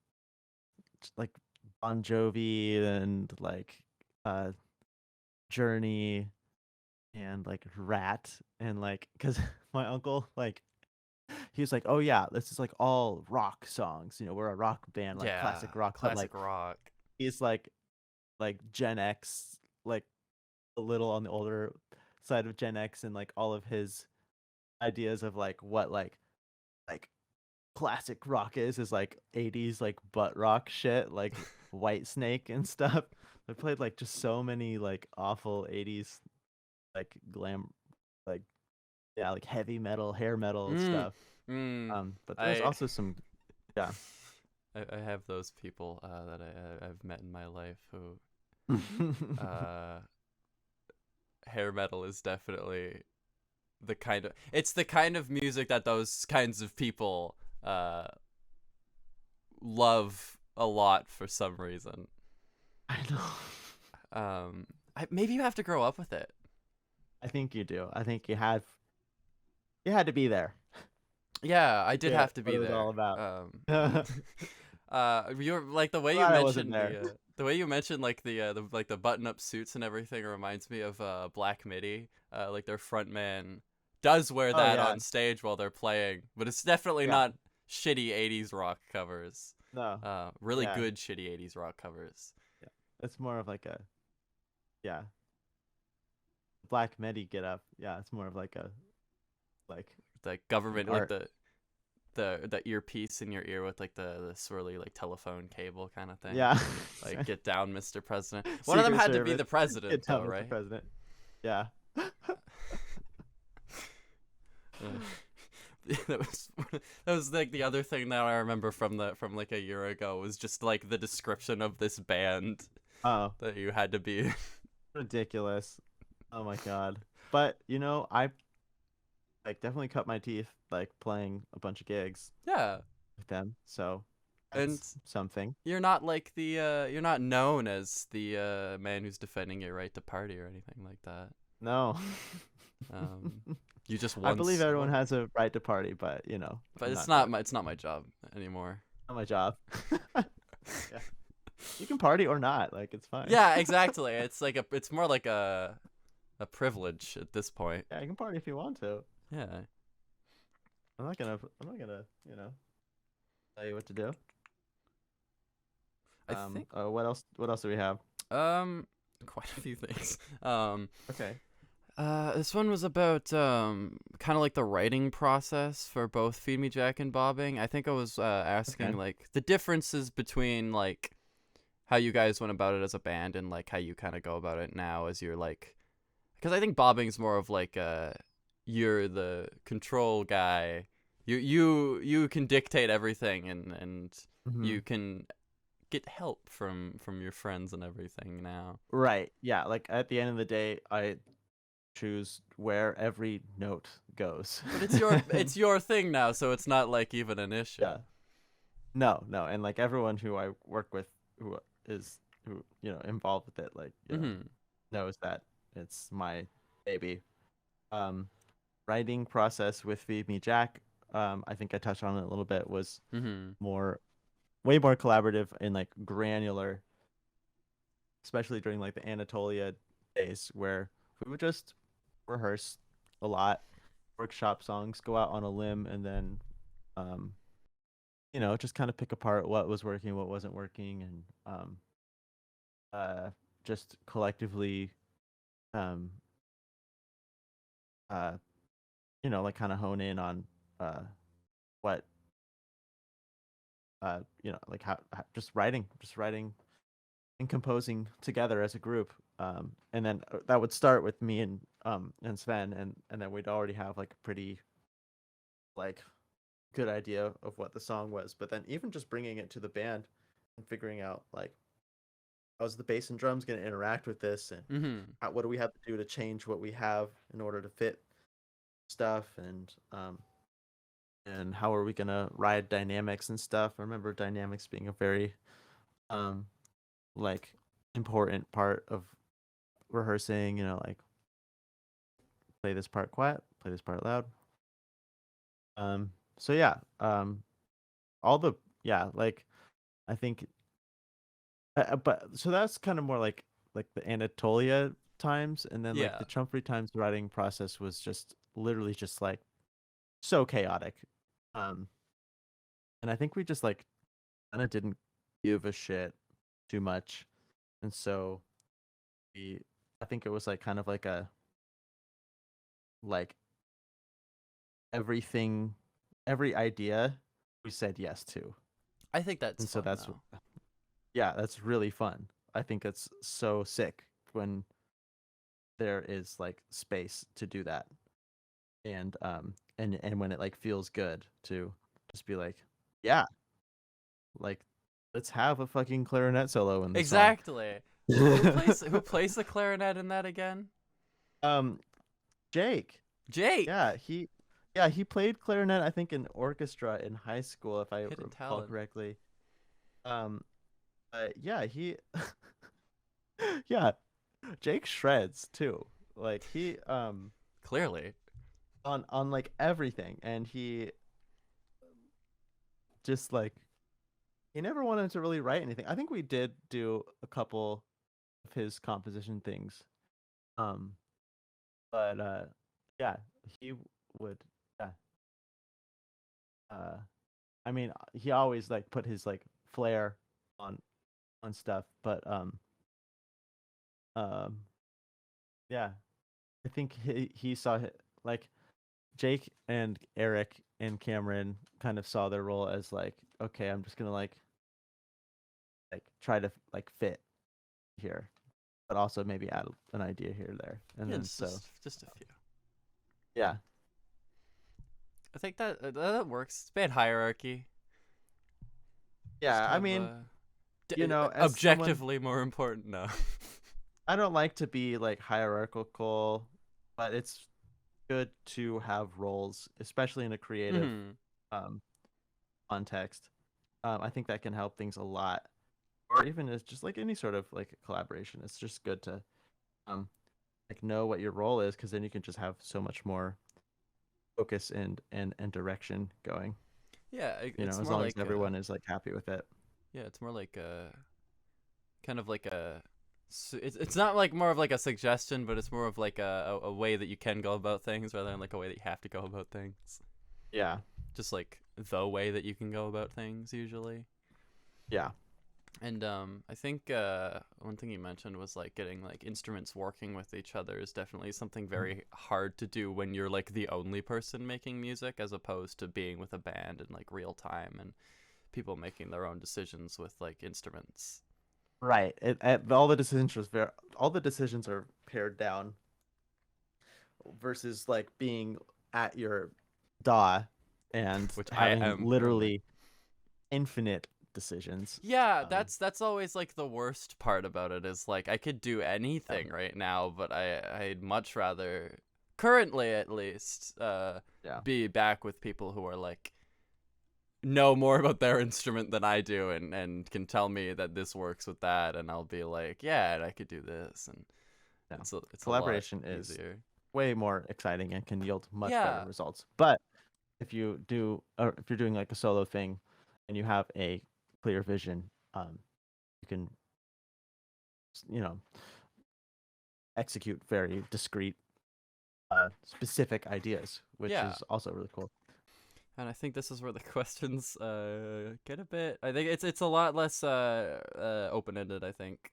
Bon Jovi and like uh Journey and like Rat, and like because my uncle like he was like, oh yeah, this is like all rock songs. We're a rock band, like Yeah, classic rock, but classic like rock. he's like Gen X, like a little on the older side of Gen X, and like all of his ideas of like what like classic rock is like 80s like butt rock shit, like White Snake and stuff. I played like just so many like awful 80s like glam, like yeah, like heavy metal, hair metal Mm, stuff. mm. But there was I, also some yeah. I have those people that I've met in my life who uh, hair metal is definitely it's the kind of music that those kinds of people uh, love a lot for some reason. I know. Maybe you have to grow up with it. I think you do. I think you had to be there. Yeah, I You did get have to what be it was there. all about. You're like the way you Glad I wasn't mentioned there. the way you mentioned like the button up suits and everything reminds me of Black Midi. Like their front man does wear Oh that yeah, on stage while they're playing, but it's definitely yeah. not shitty '80s rock covers. No, Really yeah, good shitty '80s rock covers. yeah. It's more of like a yeah black medi get up. Yeah, it's more of like a like The an government like art. the earpiece in your ear with like the swirly like telephone cable kind of thing. Yeah, Like get down, Mr. President. One of them Secret had to be Service. the president Get though, down, Mr. right? President. Yeah. that was that was like the other thing that I remember from like a year ago was just like the description of this band Oh, that you had to be. ridiculous. Oh my God. But I like definitely cut my teeth like playing a bunch of gigs Yeah, with them. So and that's something. you're not like you're not known as the man who's defending your right to party or anything like that. No. Um, you just I believe once, everyone has a right to party, but but I'm not that. it's not my job anymore. Not my job. Yeah. You can party or not. Like it's fine. Yeah, exactly. It's more like a privilege at this point. Yeah, you can party if you want to. Yeah. I'm not gonna tell you what to do. I think What else do we have? quite a few things. Okay. This one was about kind of like the writing process for both Feed Me Jack and Bobbing. I think I was asking Okay. like the differences between like how you guys went about it as a band and like how you kind of go about it now as you're like, because I think Bobbing's more of like you're the control guy. You can dictate everything and Hmm. you can get help from your friends and everything now. Right. Yeah. Like at the end of the day, I choose where every note goes. But it's your thing now, so it's not like even an issue. Yeah. No, no, and like everyone who I work with, who is who involved with it, like Mhm. knows that it's my baby. Um, Writing process with Feed Me Jack, I think I touched on it a little bit, was Mhm. more, way more collaborative and like granular, especially during like the Anatolia days where we would just rehearse a lot, workshop songs, go out on a limb, and then um, just kind of pick apart what was working, what wasn't working, and uh, just collectively, um, uh, like kind of hone in on uh, what, like just writing and composing together as a group. And then that would start with me and Sven, and then we'd already have like a pretty like good idea of what the song was. But then even just bringing it to the band and figuring out like how's the bass and drums going to interact with this, and Mhm. what do we have to do to change what we have in order to fit stuff, and how are we going to ride dynamics and stuff. I remember dynamics being a very um like important part of rehearsing, like play this part quiet, play this part loud. So yeah, all the yeah, like I think, but so that's kind of more like the Anatolia times, and then like Yeah. the Chumfree times, the writing process was just literally just like so chaotic. Um, and I think we just like kind of didn't give a shit too much, and so I think it was like kind of like a like everything, every idea we said yes to, I think that's and so fun that's though. yeah, that's really fun. I think it's so sick when there is like space to do that, and when it like feels good to just be like, yeah, like let's have a fucking clarinet solo in the song. Exactly. Who plays the clarinet in that again? um Jake. Jake. Yeah, he played clarinet, I think, in orchestra in high school, if I Hidden recall talent. correctly. Um, yeah, he, yeah, Jake shreds too. Like he, Clearly. on like everything, and he just like he never wanted to really write anything. I think we did do a couple of his composition things. Um, but yeah, he would. Yeah. Uh, I mean, he always like put his like flair on stuff, but um, yeah, I think he saw like Jake and Eric and Cameron kind of saw their role as like, okay, I'm just gonna like try to like fit here, but also maybe add an idea here or there, and Yeah, then just a few. yeah, I think that works. It's bad hierarchy. Just yeah. kind I of mean, as someone, objectively more important. No. I don't like to be like hierarchical, but it's good to have roles, especially in a creative Hmm. um context. I think that can help things a lot, or even as just like any sort of like collaboration. It's just good to um like know what your role is, because then you can just have so much more focus and direction going. Yeah, it's As more long as like everyone is like happy with it. yeah, it's more like a kind of like a. It's not like more of like a suggestion, but it's more of like a way that you can go about things rather than like a way that you have to go about things. Yeah, Just like the way that you can go about things usually. yeah, And I think one thing you mentioned was like getting like instruments working with each other is definitely something very hard to do when you're like the only person making music, as opposed to being with a band in like real time and people making their own decisions with like instruments. right. All the decisions are pared down versus like being at your DAW and Which I having am currently. literally infinite decisions. Yeah, Um, that's always like the worst part about it is like I could do yeah, anything right now, but I'd much rather currently at least yeah, be back with people who are like know more about their instrument than I do and can tell me that this works with that, and I'll be like, yeah, I could do this, and yeah. it's a lot Collaboration is easier. way more exciting and can yield much better Yeah. results. But if you're doing like a solo thing and you have a clear vision, you can you know execute very discrete, specific ideas, which Yeah. is also really cool. And I think this is where the questions get a bit. I think it's a lot less open ended. I think.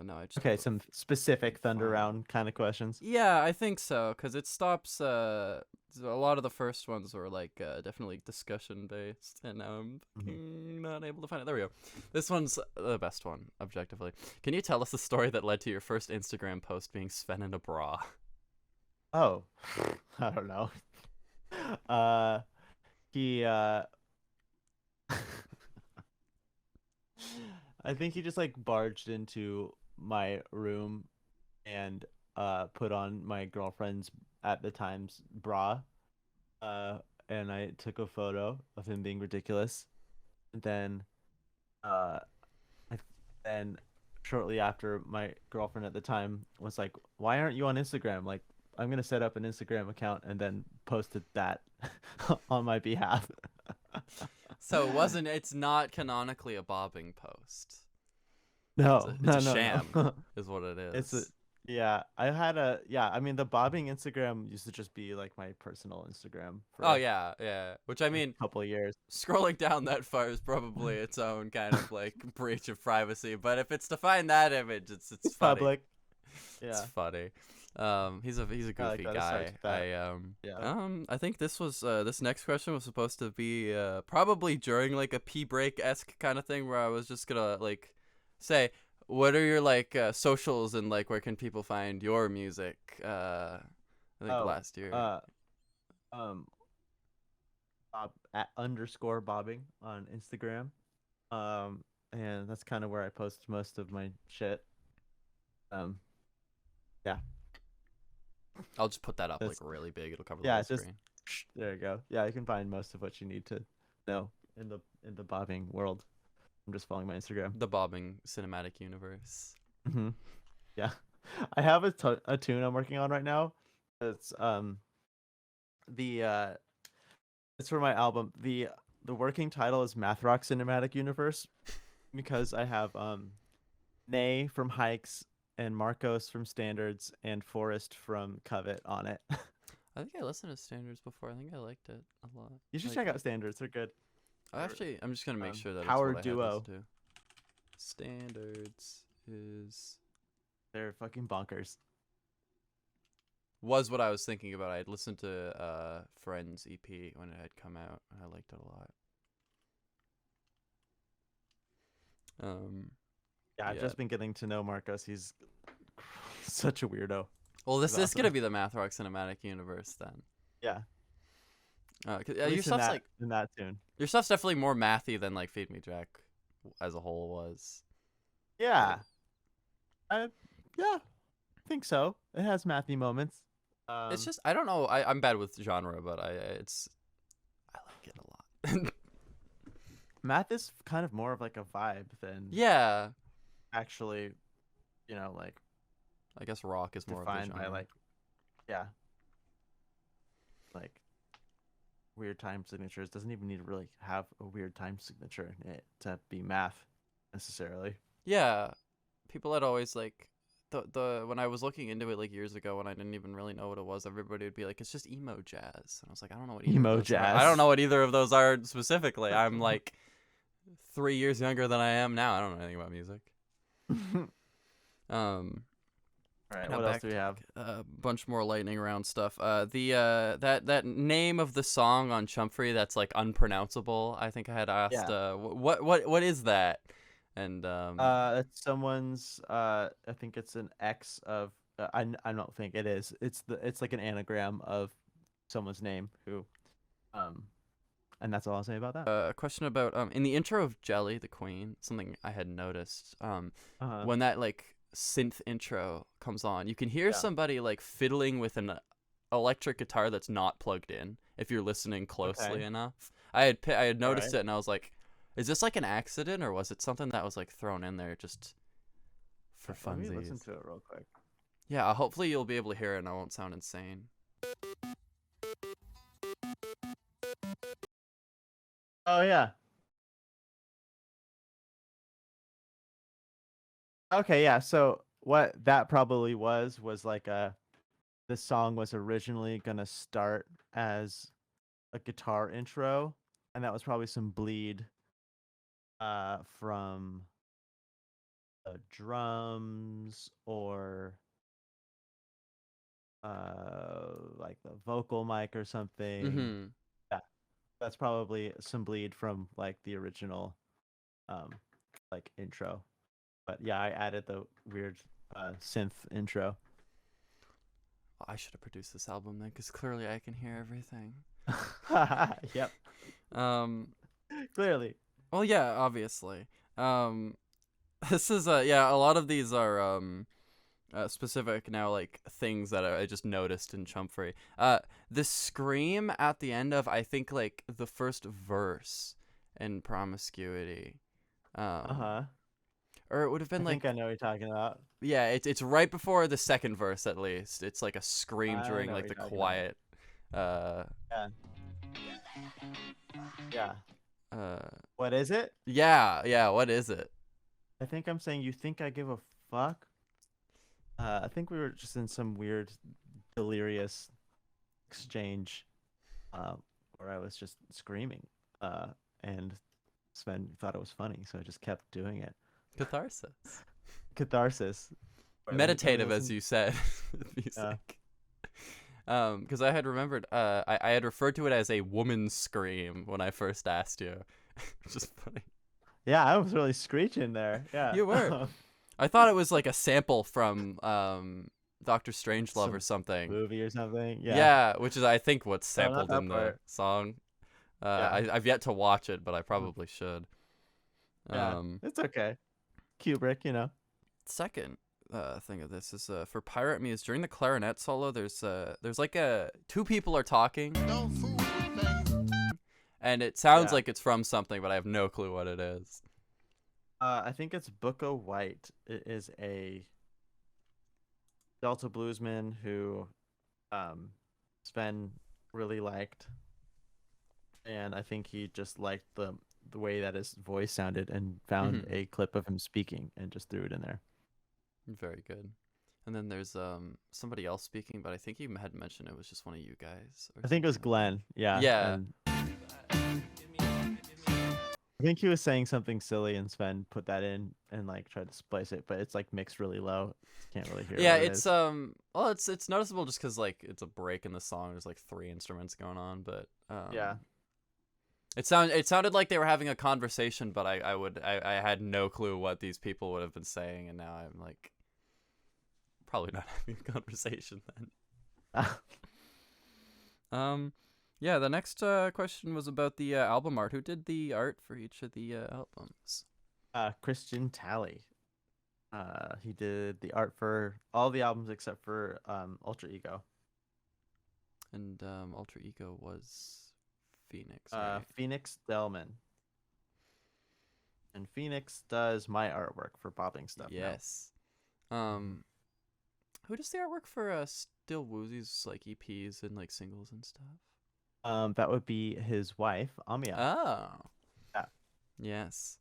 No, I just Okay, have some specific Thunder fun. Round kind of questions. Yeah, I think so, because it stops. A lot of the first ones were like definitely discussion based, and now I'm Mhm. fucking not able to find it. There we go. This one's the best one, objectively. Can you tell us the story that led to your first Instagram post being Sven in a bra? Oh, I don't know. Uh, he I think he just like barged into my room and put on my girlfriend's at the time's bra. Uh, and I took a photo of him being ridiculous. And then uh I then shortly after, my girlfriend at the time was like, "Why aren't you on Instagram? Like, I'm gonna set up an Instagram account," and then posted that on my behalf. So it wasn't. It's not canonically a bobbing post. No, It's no, a no, sham, no. is what it It's a is. Yeah, I mean, the bobbing Instagram used to just be like my personal Instagram Oh for yeah, yeah. Which I a mean, couple of years. scrolling down that far is probably its own kind of like breach of privacy. But if it's to find that image, it's It's funny. public. It's Yeah, funny. He's a I like goofy that. It starts guy. with that. Yeah. I think this next question was supposed to be probably during like a pee break esque kind of thing where I was just gonna like say, what are your like socials and like where can people find your music? I think Oh, last year. uh, um, at underscore bobbing on Instagram. And that's kind of where I post most of my shit. Um, yeah, I'll just put that up like that's really big. It'll cover the yeah, whole it's just screen. there you go. Yeah, you can find most of what you need to know in the bobbing world. I'm just following my Instagram. The bobbing cinematic universe. Hmm. Yeah, I have a tune I'm working on right now. It's the it's for my album. The working title is Math Rock Cinematic Universe because I have Nay from Hikes and Marcos from Standards and Forrest from Covet on it. I think I listened to Standards before. I think I liked it a lot. You should Like, check out Standards. They're good. actually, I'm just gonna make sure that Power it's what Duo. I had listened to. Standards is They're fucking bonkers. was what I was thinking about. I had listened to Friends EP when it had come out, and I liked it a lot. Yeah, I've Yeah. just been getting to know Marcos. He's such a weirdo. Well, this He's is gonna awesome. be the Math Rock Cinematic Universe then. Yeah. 'Cause, At your least stuff's like in that tune. your stuff's definitely more mathy than like Feed Me Jack as a whole was. Yeah. I yeah, I think so. It has mathy moments. It's just I don't know. I'm bad with genre, but I like it a lot. math is kind of more of like a vibe than Yeah, actually, like I guess rock is more of the defined by genre. like yeah, like weird time signatures. Doesn't even need to really have a weird time signature in it to be math necessarily. Yeah, people had always like the when I was looking into it like years ago when I didn't even really know what it was. Everybody would be like, "It's just emo jazz," and I was like, "I don't know what either Emo of those are. I jazz. don't know what either of those are specifically. I'm like 3 years younger than I am now. I don't know anything about music." All right, Now what else back do we have? a bunch more lightning round stuff. That name of the song on Chumfree that's like unpronounceable. I think I had asked, Yeah. what is that? And It's someone's. I think it's an X of. I don't think it is. It's like an anagram of someone's name who, and that's all I'll say about that. a question about in the intro of Jelly the Queen, something I had noticed. Uh-huh. When that like synth intro comes on, you can hear Yeah. somebody like fiddling with an electric guitar that's not plugged in. If you're listening closely Okay. enough, I had noticed Alright. it and I was like, is this like an accident or was it something that was like thrown in there just for Let me listen funsies? to it real quick. Yeah, hopefully you'll be able to hear it and I won't sound insane. Oh yeah. Okay, yeah. So what that probably was like this song was originally gonna start as a guitar intro, and that was probably some bleed from the drums or like the vocal mic or something. Mm-hmm. Yeah, that's probably some bleed from like the original um like intro. But yeah, I added the weird synth intro. I should have produced this album then, because clearly I can hear everything. Yep, Um, clearly. well, yeah, obviously. This is yeah, a lot of these are specific now, like things that I just noticed in Chumfree. The scream at the end of I think like the first verse in Promiscuity, Uh-huh. or it would have I been like think I know what you're talking about. yeah, it's right before the second verse at least. It's like a scream I during know what like the you're talking about. quiet, uh, Yeah. Yeah. uh, What is it? yeah. What is it? I think I'm saying you think I give a fuck? I think we were just in some weird delirious exchange where I was just screaming. And Sven thought it was funny, so I just kept doing it. Catharsis. Catharsis. Meditative, as listen- you said, with music. Because I had remembered, I had referred to it as a woman's scream when I first asked you, which is funny. Yeah, I was really screeching there. Yeah. You were. I thought it was like a sample from Doctor Strangelove or Some something. movie or something. Yeah. Yeah, which is I think what's No, not sampled that in the part. song. Yeah. I've yet to watch it, but I Mhm. probably should. Yeah. Um, It's okay. Kubrick, you know. Second thing of this is for Pirate Muse during the clarinet solo. There's like a two people are talking, Don't fool with me. and it sounds Yeah. like it's from something, but I have no clue what it is. I think it's Booker White. It is a Delta bluesman who Sven really liked, and I think he just liked the way that his voice sounded and found Mhm. a clip of him speaking and just threw it in there. Very good. And then there's somebody else speaking, but I think you had mentioned it was just one of you guys. Or I think it was something like Glenn. Yeah, Yeah. and I think he was saying something silly, and Sven put that in and like tried to splice it, but it's like mixed really low. Can't really hear Yeah, what it it's is. well, it's noticeable just because like it's a break in the song. There's like three instruments going on, but Yeah. it sounded like they were having a conversation, but I had no clue what these people would have been saying, and now I'm like probably not having a conversation then. Yeah, the next question was about the album art. Who did the art for each of the albums? Christian Talley. He did the art for all the albums except for Ultra Ego. And Alter Ego was Phoenix, right? Phoenix Delman. And Phoenix does my artwork for popping stuff now. Yes. Who does the artwork for Still Woozy's like EPs and like singles and stuff? That would be his wife, Amia. Oh. Yeah. Yes.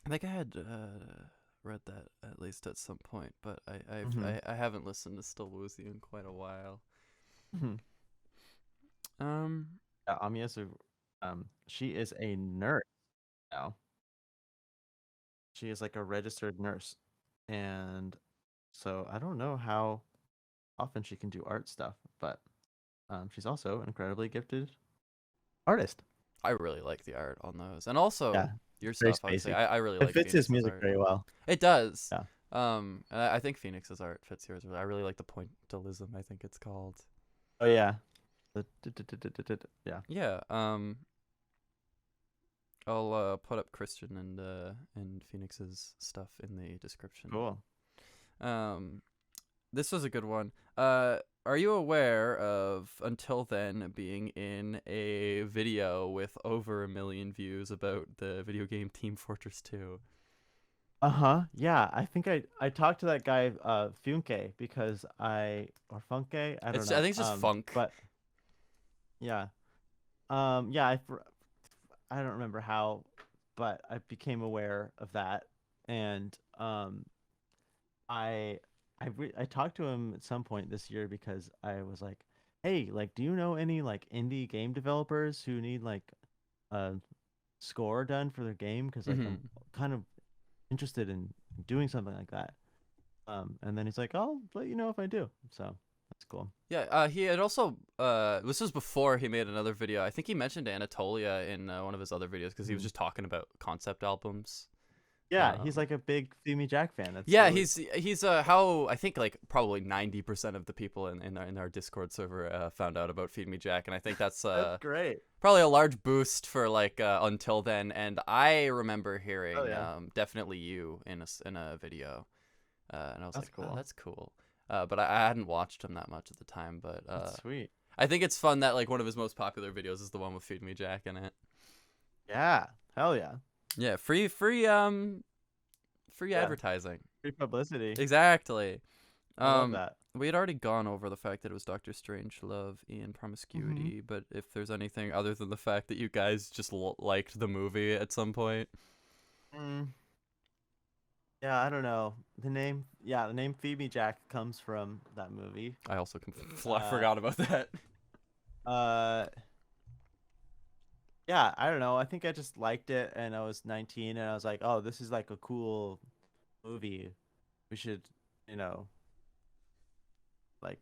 I think I had read that at least at some point, but I haven't listened to Still Woozy in quite a while. Mhm. Yeah, Amia's she is a nurse now. She is like a registered nurse. And so I don't know how often she can do art stuff, but she's also an incredibly gifted artist. I really like the art on those, and also Yeah, your very stuff. Obviously, spacey. I really It like fits his Phoenix's music art. very well. It does. Yeah. And I think Phoenix's art fits yours. I really like the pointillism. I think it's called. Oh yeah. Yeah. Yeah. I'll put up Christian and Phoenix's stuff in the description. Cool. This was a good one. Are you aware of Until Then being in a video with over 1 million views about the video game Team Fortress 2? Yeah, I think I talked to that guy Funke because or Funke, I don't know. I think it's just Funk. But yeah. Yeah, I don't remember how, but I became aware of that, and I talked to him at some point this year because I was like, hey, like, do you know any like indie game developers who need like a score done for their game? Because like I'm kind of interested in doing something like that. And then he's like, I'll let you know if I do. So that's cool. Yeah, he had also this was before he made another video. I think he mentioned Anatolia in one of his other videos because he was just talking about concept albums. Yeah, he's like a big Fumi Jack fan. That's Yeah, really... he's how I think like probably 90% of the people in our Discord server found out about Feed Me Jack, and I think that's That's great. probably a large boost for like Until Then. And I remember hearing Definitely You in a video, and I was That's like, cool. oh, that's cool. But I hadn't watched him that much at the time. But That's sweet. I think it's fun that like one of his most popular videos is the one with Feed Me Jack in it. Yeah, hell yeah. Yeah, free advertising. Free publicity. Exactly. I love that. We had already gone over the fact that it was Doctor Strangelove and Promiscuity, but if there's anything other than the fact that you guys just liked the movie at some point. Yeah, I don't know. The name Phoebe Jack comes from that movie. I also forgot about that. Yeah, I don't know. I think I just liked it, and I was 19, and I was like, oh, this is like a cool movie. We should, like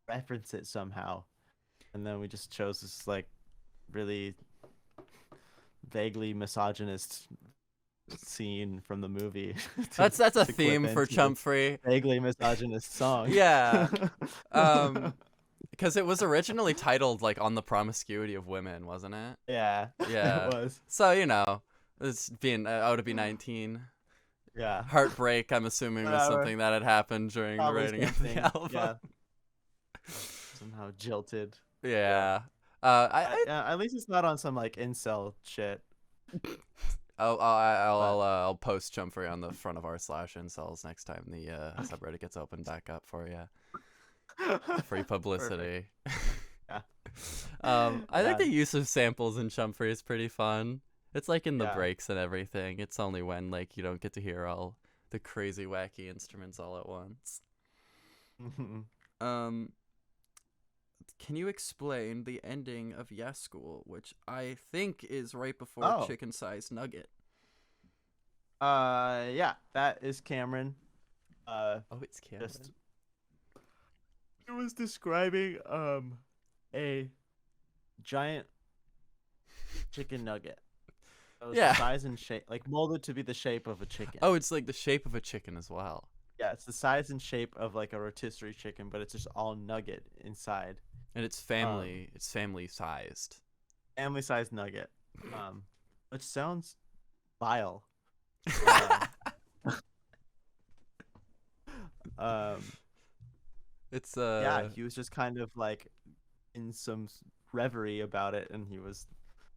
reference it somehow. And then we just chose this like really vaguely misogynist scene from the movie. That's a to clip theme for into this Chumfree. vaguely misogynist song. Yeah. Because it was originally titled like "On the Promiscuity of Women," wasn't it? Yeah, Yeah. it was. So it's being out to be 19. Yeah, Heartbreak, I'm assuming, was Whatever. something that had happened during the Probably writing same of the thing. album. Yeah, somehow jilted. Yeah. At least it's not on some like incel shit. I'll post Chumfree on the front of r/incels next time the subreddit gets opened back up for you. Free publicity. Yeah. I think the use of samples in Chumfree is pretty fun. It's like in the Yeah. breaks and everything. It's only when like you don't get to hear all the crazy wacky instruments all at once. Can you explain the ending of Yes School, which I think is right before Oh. Chicken Sized Nugget? Yeah, that is Cameron. Oh, it's Cameron. It was describing a giant chicken nugget. It was Yeah. the size and shape, like molded to be the shape of a chicken. Oh, it's like the shape of a chicken as well. Yeah, it's the size and shape of like a rotisserie chicken, but it's just all nugget inside. And it's family sized. Family sized nugget. Which sounds vile. It's Yeah, he was just kind of like in some reverie about it, and he was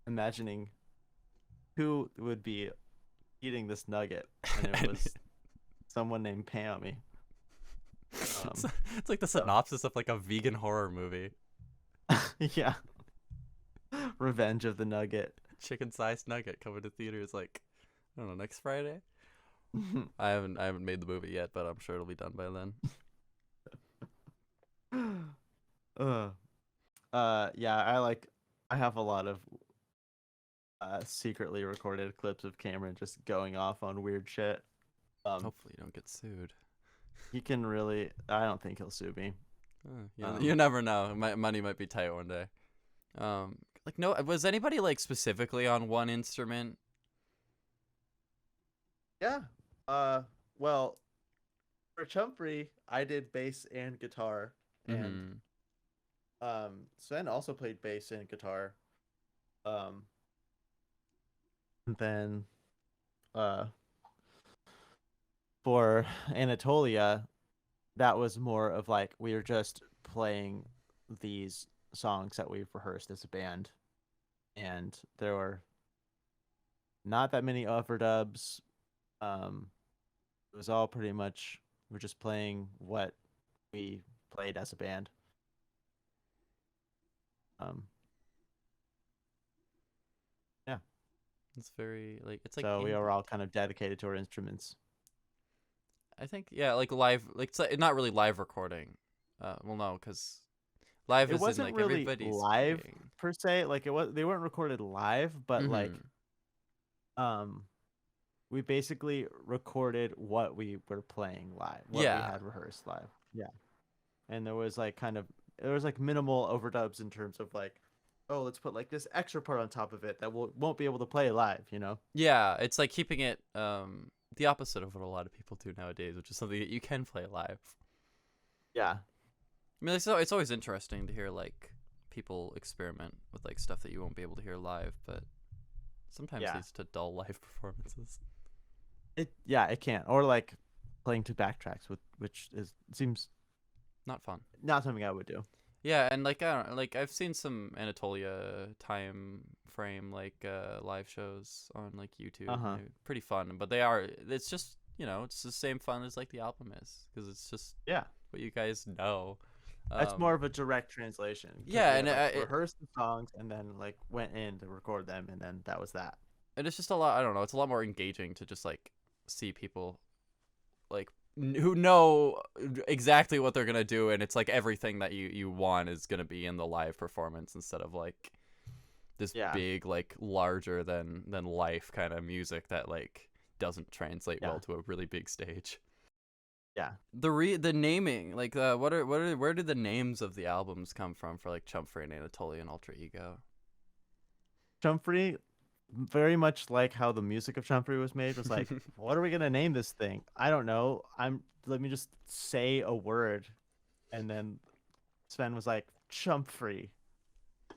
imagining who would be eating this nugget, and it was someone named Pammy. It's like the synopsis of like a vegan horror movie. Yeah. Revenge of the Nugget. Chicken sized nugget coming to theaters like I don't know, next Friday. I haven't made the movie yet, but I'm sure it'll be done by then. Yeah, I have a lot of secretly recorded clips of Cameron just going off on weird shit. Hopefully you don't get sued. He can really, I don't think he'll sue me. You never know. Money might be tight one day. Like no, was anybody like specifically on one instrument? Yeah. Well, for Chumfree, I did bass and guitar, and Sven also played bass and guitar. And then for Anatolia, that was more of like we were just playing these songs that we've rehearsed as a band, and there were not that many overdubs. It was all pretty much we're just playing what we played as a band. Yeah. It's very like it's like So we indie. were all kind of dedicated to our instruments. I think like live, like it's not really live recording. Well, no, because live It isn't wasn't like really everybody's live playing. per se. Like they weren't recorded live, but like we basically recorded what we were playing live, what we had rehearsed live. Yeah. And there was like minimal overdubs in terms of like, oh, let's put like this extra part on top of it that won't be able to play live, you know? Yeah, it's like keeping it the opposite of what a lot of people do nowadays, which is something that you can play live. Yeah. I mean, it's always interesting to hear like people experiment with like stuff that you won't be able to hear live, but sometimes leads to dull live performances. It can, or like playing to backtracks which seems not fun. Not something I would do. Yeah, and like I don't know, like I've seen some Anatolia time frame like live shows on like YouTube. They're pretty fun, but it's just, it's the same fun as like the album is, because it's just what you guys know. That's more of a direct translation. Yeah, and rehearsed the songs and then like went in to record them, and then that was that. And it's just a lot. I don't know. It's a lot more engaging to just like see people like who know exactly what they're gonna do, and it's like everything that you want is gonna be in the live performance instead of like this big like larger than life kind of music that like doesn't translate well to a really big stage. Yeah. The naming, like where do the names of the albums come from for like Chumfree and Anatolia and Alter Ego? Chumfree very much like how the music of Chumfree was made. Was like, what are we gonna name this thing? I don't know. Let me just say a word, and then Sven was like Chumfree,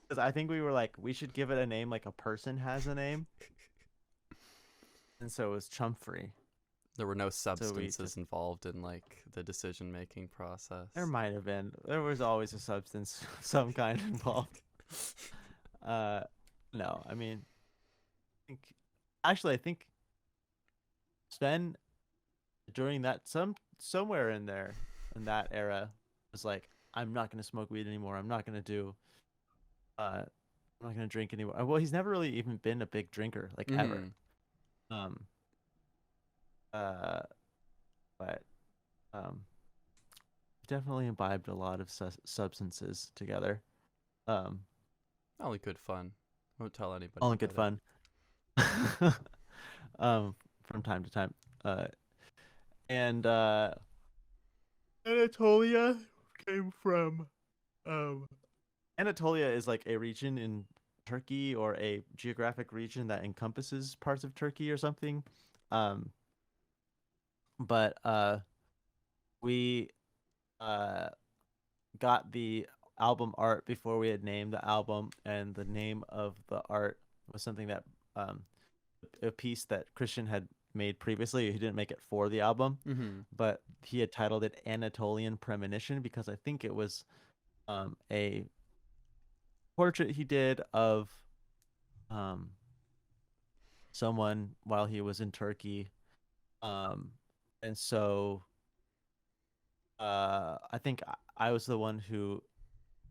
because I think we were like we should give it a name like a person has a name, and so it was Chumfree. There were no So we substances just involved in like the decision making process. there might have been there was always a substance of some kind involved. Uh, no, I mean, think I think Sven during that somewhere in there in that era was like, I'm not gonna smoke weed anymore. I'm not gonna drink anymore. Well, he's never really even been a big drinker, like ever. Mhm. Um uh but um definitely imbibed a lot of substances together. Um Only good fun. Won't tell anybody all in good about it. fun. From time to time. And Anatolia came from um Anatolia is like a region in Turkey or a geographic region that encompasses parts of Turkey or something. Um but we uh got the album art before we had named the album, and the name of the art was something that um a piece that Christian had made previously. He didn't make it for the album, Mhm. but he had titled it Anatolian Premonition because I think it was a portrait he did of um someone while he was in Turkey. Um and so I think I was the one who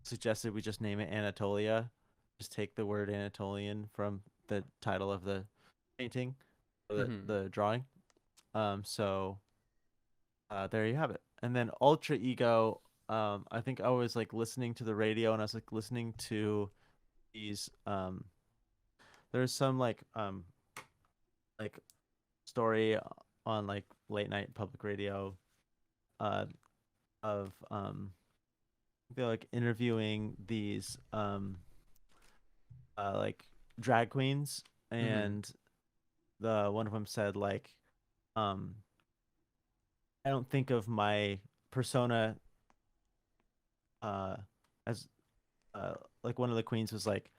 suggested we just name it Anatolia. Just take the word Anatolian from the title of the painting or Mhm. the drawing. So there you have it. And then Ultra Ego, I think I was like listening to the radio and I was like listening to these there's some like story on like late night public radio uh of they're like interviewing these like drag queens, Mhm. and the one of them said like um I don't think of my persona uh as like one of the queens was like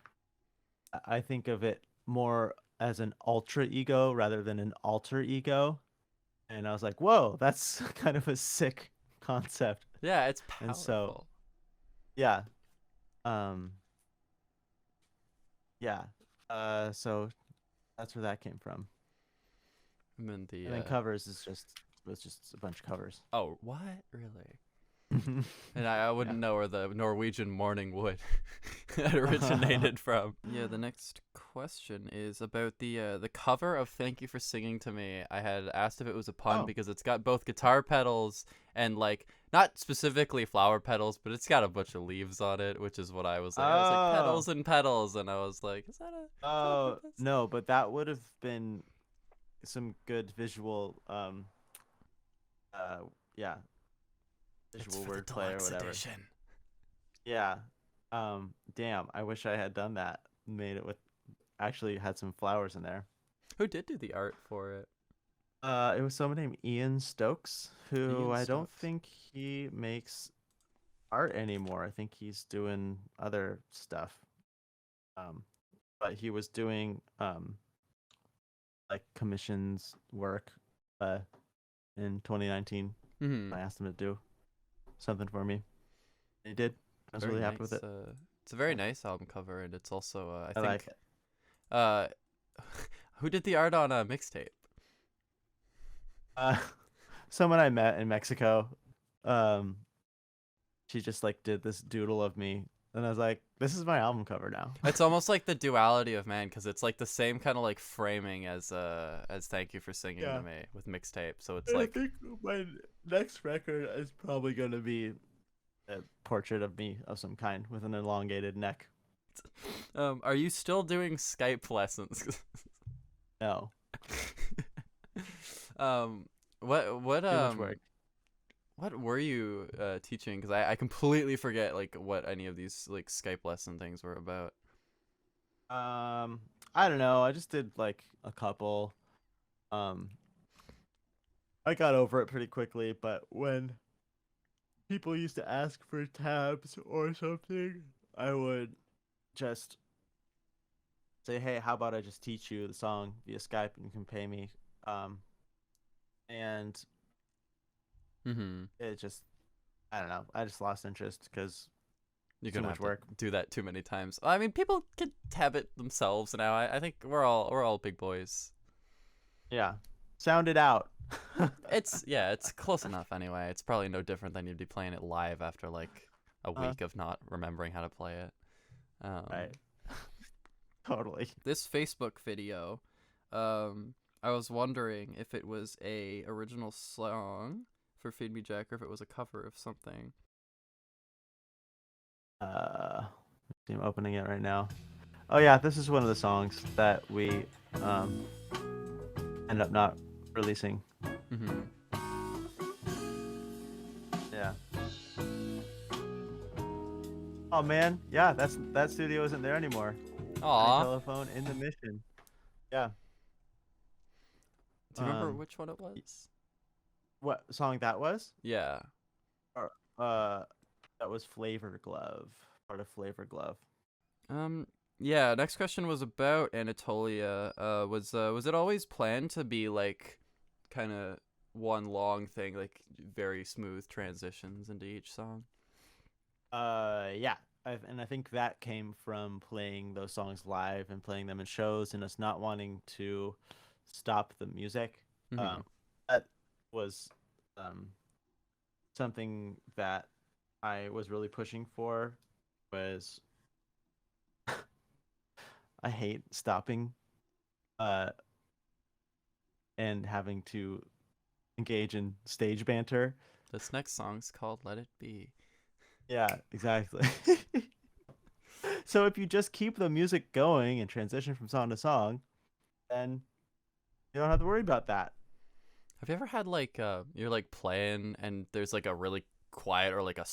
I think of it more as an ultra ego rather than an alter ego. And I was like, whoa, that's kind of a sick concept. Yeah, it's And so powerful. yeah, um yeah, so that's where that came from. I'm in the And then covers is just was just a bunch of covers. Oh, what? Really? And I Yeah. wouldn't know where the Norwegian morning wood had originated from. Yeah, the next question is about the cover of "Thank You for Singing to Me." I had asked if it was a pun Oh. because it's got both guitar pedals and like not specifically flower petals, but it's got a bunch of leaves on it, which is what I was like. I was like Oh. petals and petals, and I was like, is that on Oh purpose? no, but that would have been some good visual uh yeah, It's visual for the wordplay or deluxe whatever. edition. Yeah. Damn, I wish I had done that. Made it with actually had some flowers in there. Who did do the art for it? It was someone named Ian Stokes, who Ian I don't Stokes. think he makes art anymore. I think he's doing other stuff. Um, but he was doing like commissions work uh in 2019. Hmm. I asked him to do something for me. And he did. I was Very really happy with nice. it. It's a very Yeah, nice album cover, and it's also I I like think it. uh, who did the art on a mixtape? Uh, someone I met in Mexico, um, she just like did this doodle of me, and I was like, "This is my album cover now." It's almost like the duality of man, because it's like the same kind of like framing as "Thank You for Singing to Yeah. Me" with mixtape. So it's And I like, think my next record is probably going to be a portrait of me of some kind with an elongated neck. are you still doing Skype lessons? No, um, what too much work. what were you teaching? Because I completely forget like what any of these like Skype lesson things were about. Um, I don't know. I just did like a couple. I got over it pretty quickly, but when people used to ask for tabs or something, I would just say, "Hey, how about I just teach you the song via Skype and you can pay me?" And Mm-hmm. it just, I don't know. I just lost interest because You're too gonna much have work. to do that too many times. I mean, people can tab it themselves now. I think we're all big boys. Yeah, sound it out. It's close enough anyway. It's probably no different than you'd be playing it live after like a Uh, week of not remembering how to play it. right. Totally. This Facebook video, I was wondering if it was a original song for Feed Me Jack or if it was a cover of something. I'm opening it right now. Oh yeah, this is one of the songs that we end up not releasing. Mm-hmm. Yeah. Oh man, yeah, that studio isn't there anymore. My Aw. telephone in the mission. Yeah. Do you remember Um, which one it was? what song that was? Yeah. Or, that was Flavor Glove. Part of Flavor Glove. Yeah, next question was about Anatolia. Was it always planned to be like kind of one long thing, like very smooth transitions into each song? Yeah. I think that came from playing those songs live and playing them in shows and us not wanting to stop the music. Mm-hmm. That was something that I was really pushing for was I hate stopping uh and having to engage in stage banter. This next song's called "Let It Be." Yeah, exactly. So if you just keep the music going and transition from song to song, then you don't have to worry about that. Have you ever had like you're like playing and there's like a really quiet or like a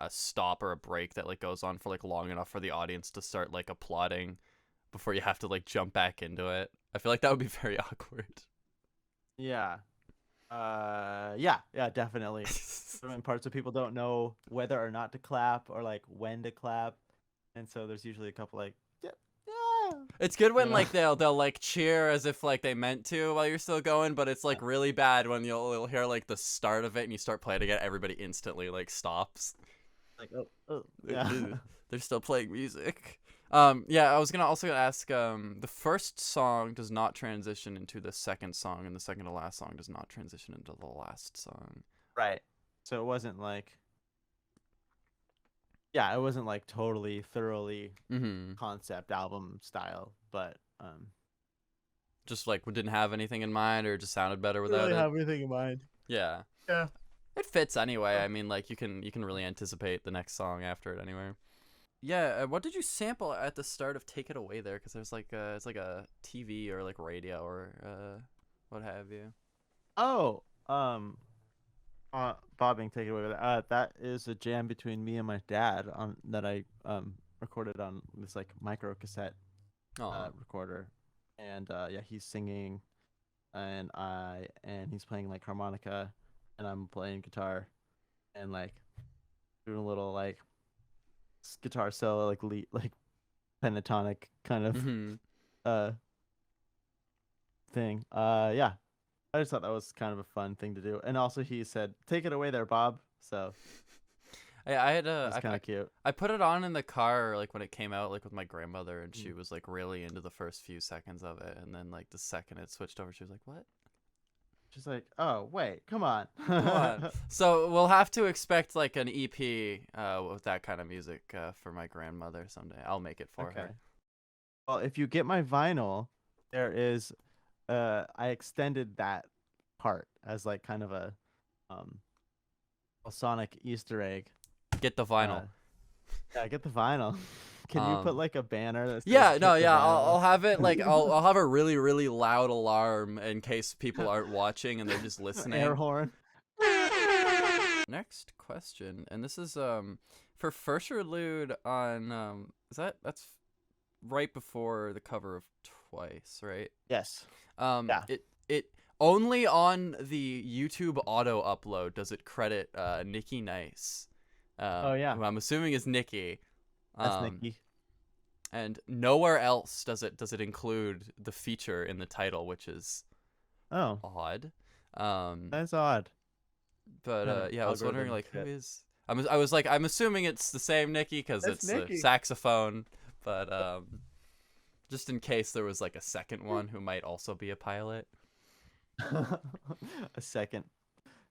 stop or a break that like goes on for like long enough for the audience to start like applauding before you have to like jump back into it? I feel like that would be very awkward. Yeah. Yeah, definitely. Certain parts of people don't know whether or not to clap or like when to clap. And so there's usually a couple like, yeah, yeah. It's good when You know? like they'll like cheer as if like they meant to while you're still going, but it's like really bad when you'll hear like the start of it and you start playing again, everybody instantly like stops. Like, oh, yeah. They're still playing music. Yeah, I was gonna also ask. The first song does not transition into the second song, and the second to last song does not transition into the last song. Right. So it wasn't like, yeah, it wasn't like totally thoroughly Mm-hmm. concept album style, but Just like we didn't have anything in mind, or it just sounded better didn't without really it. have anything in mind. Yeah, Yeah. it fits anyway. I mean, like you can really anticipate the next song after it anyway. Yeah, what did you sample at the start of "Take It Away" there? Because there's like it's like a TV or like radio or what have you. Oh, Bobbing, take it away with that. That is a jam between me and my dad on that I recorded on this like micro cassette Oh, recorder, and yeah, he's singing, and he's playing like harmonica, and I'm playing guitar, and like doing a little like guitar solo, like like pentatonic kind of mm-hmm. uh thing. Yeah, I just thought that was kind of a fun thing to do, and also he said, "Take it away there, Bob." So I had it's kind of cute. I put it on in the car like when it came out like with my grandmother and she was like really into the first few seconds of it and then like the second it switched over she was like what? She's like, "Oh wait, come on." Come on. So we'll have to expect like an EP with that kind of music for my grandmother someday. I'll make it for Okay. her. Well, if you get my vinyl, there is I extended that part as like kind of a Sonic Easter egg. Get the vinyl. Yeah, get the vinyl. Can you put like a banner that says Yeah, "Get no, the yeah, vinyl"? I'll have it like I'll have a really really loud alarm in case people aren't watching and they're just listening. Air horn. Next question, and this is for First Interlude on that's right before the cover of Twice, right? Yes. Yeah. Yeah. It only on the YouTube auto upload does it credit Nikki Nice. Oh yeah. Who I'm assuming is Nikki. That's Nikki. And nowhere else does it include the feature in the title, which is Oh, odd. that's odd. But Kind of yeah, I was wondering algorithm like who shit. is. I was like, I'm assuming it's the same Nikki because That's it's a Nikki. saxophone, but just in case there was like a second one who might also be a pilot. A second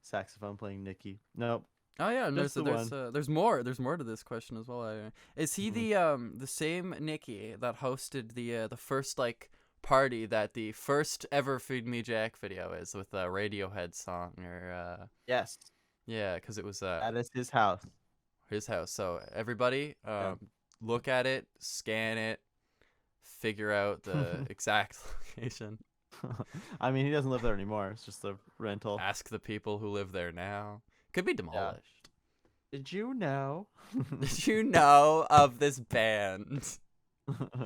saxophone playing Nikki. Nope. Oh yeah, and Just the one. there's more to this question as well. Is he Mhm. the same Nikki that hosted the first like party that the first ever Feed Me Jack video is with a Radiohead song or Yes, yeah, because it was that is his house. his house. So everybody Yeah. look at it, scan it, figure out the exact location. I mean, he doesn't live there anymore. It's just a rental. Ask the people who live there now. Could be demolished. Did you know? Did you know of this band?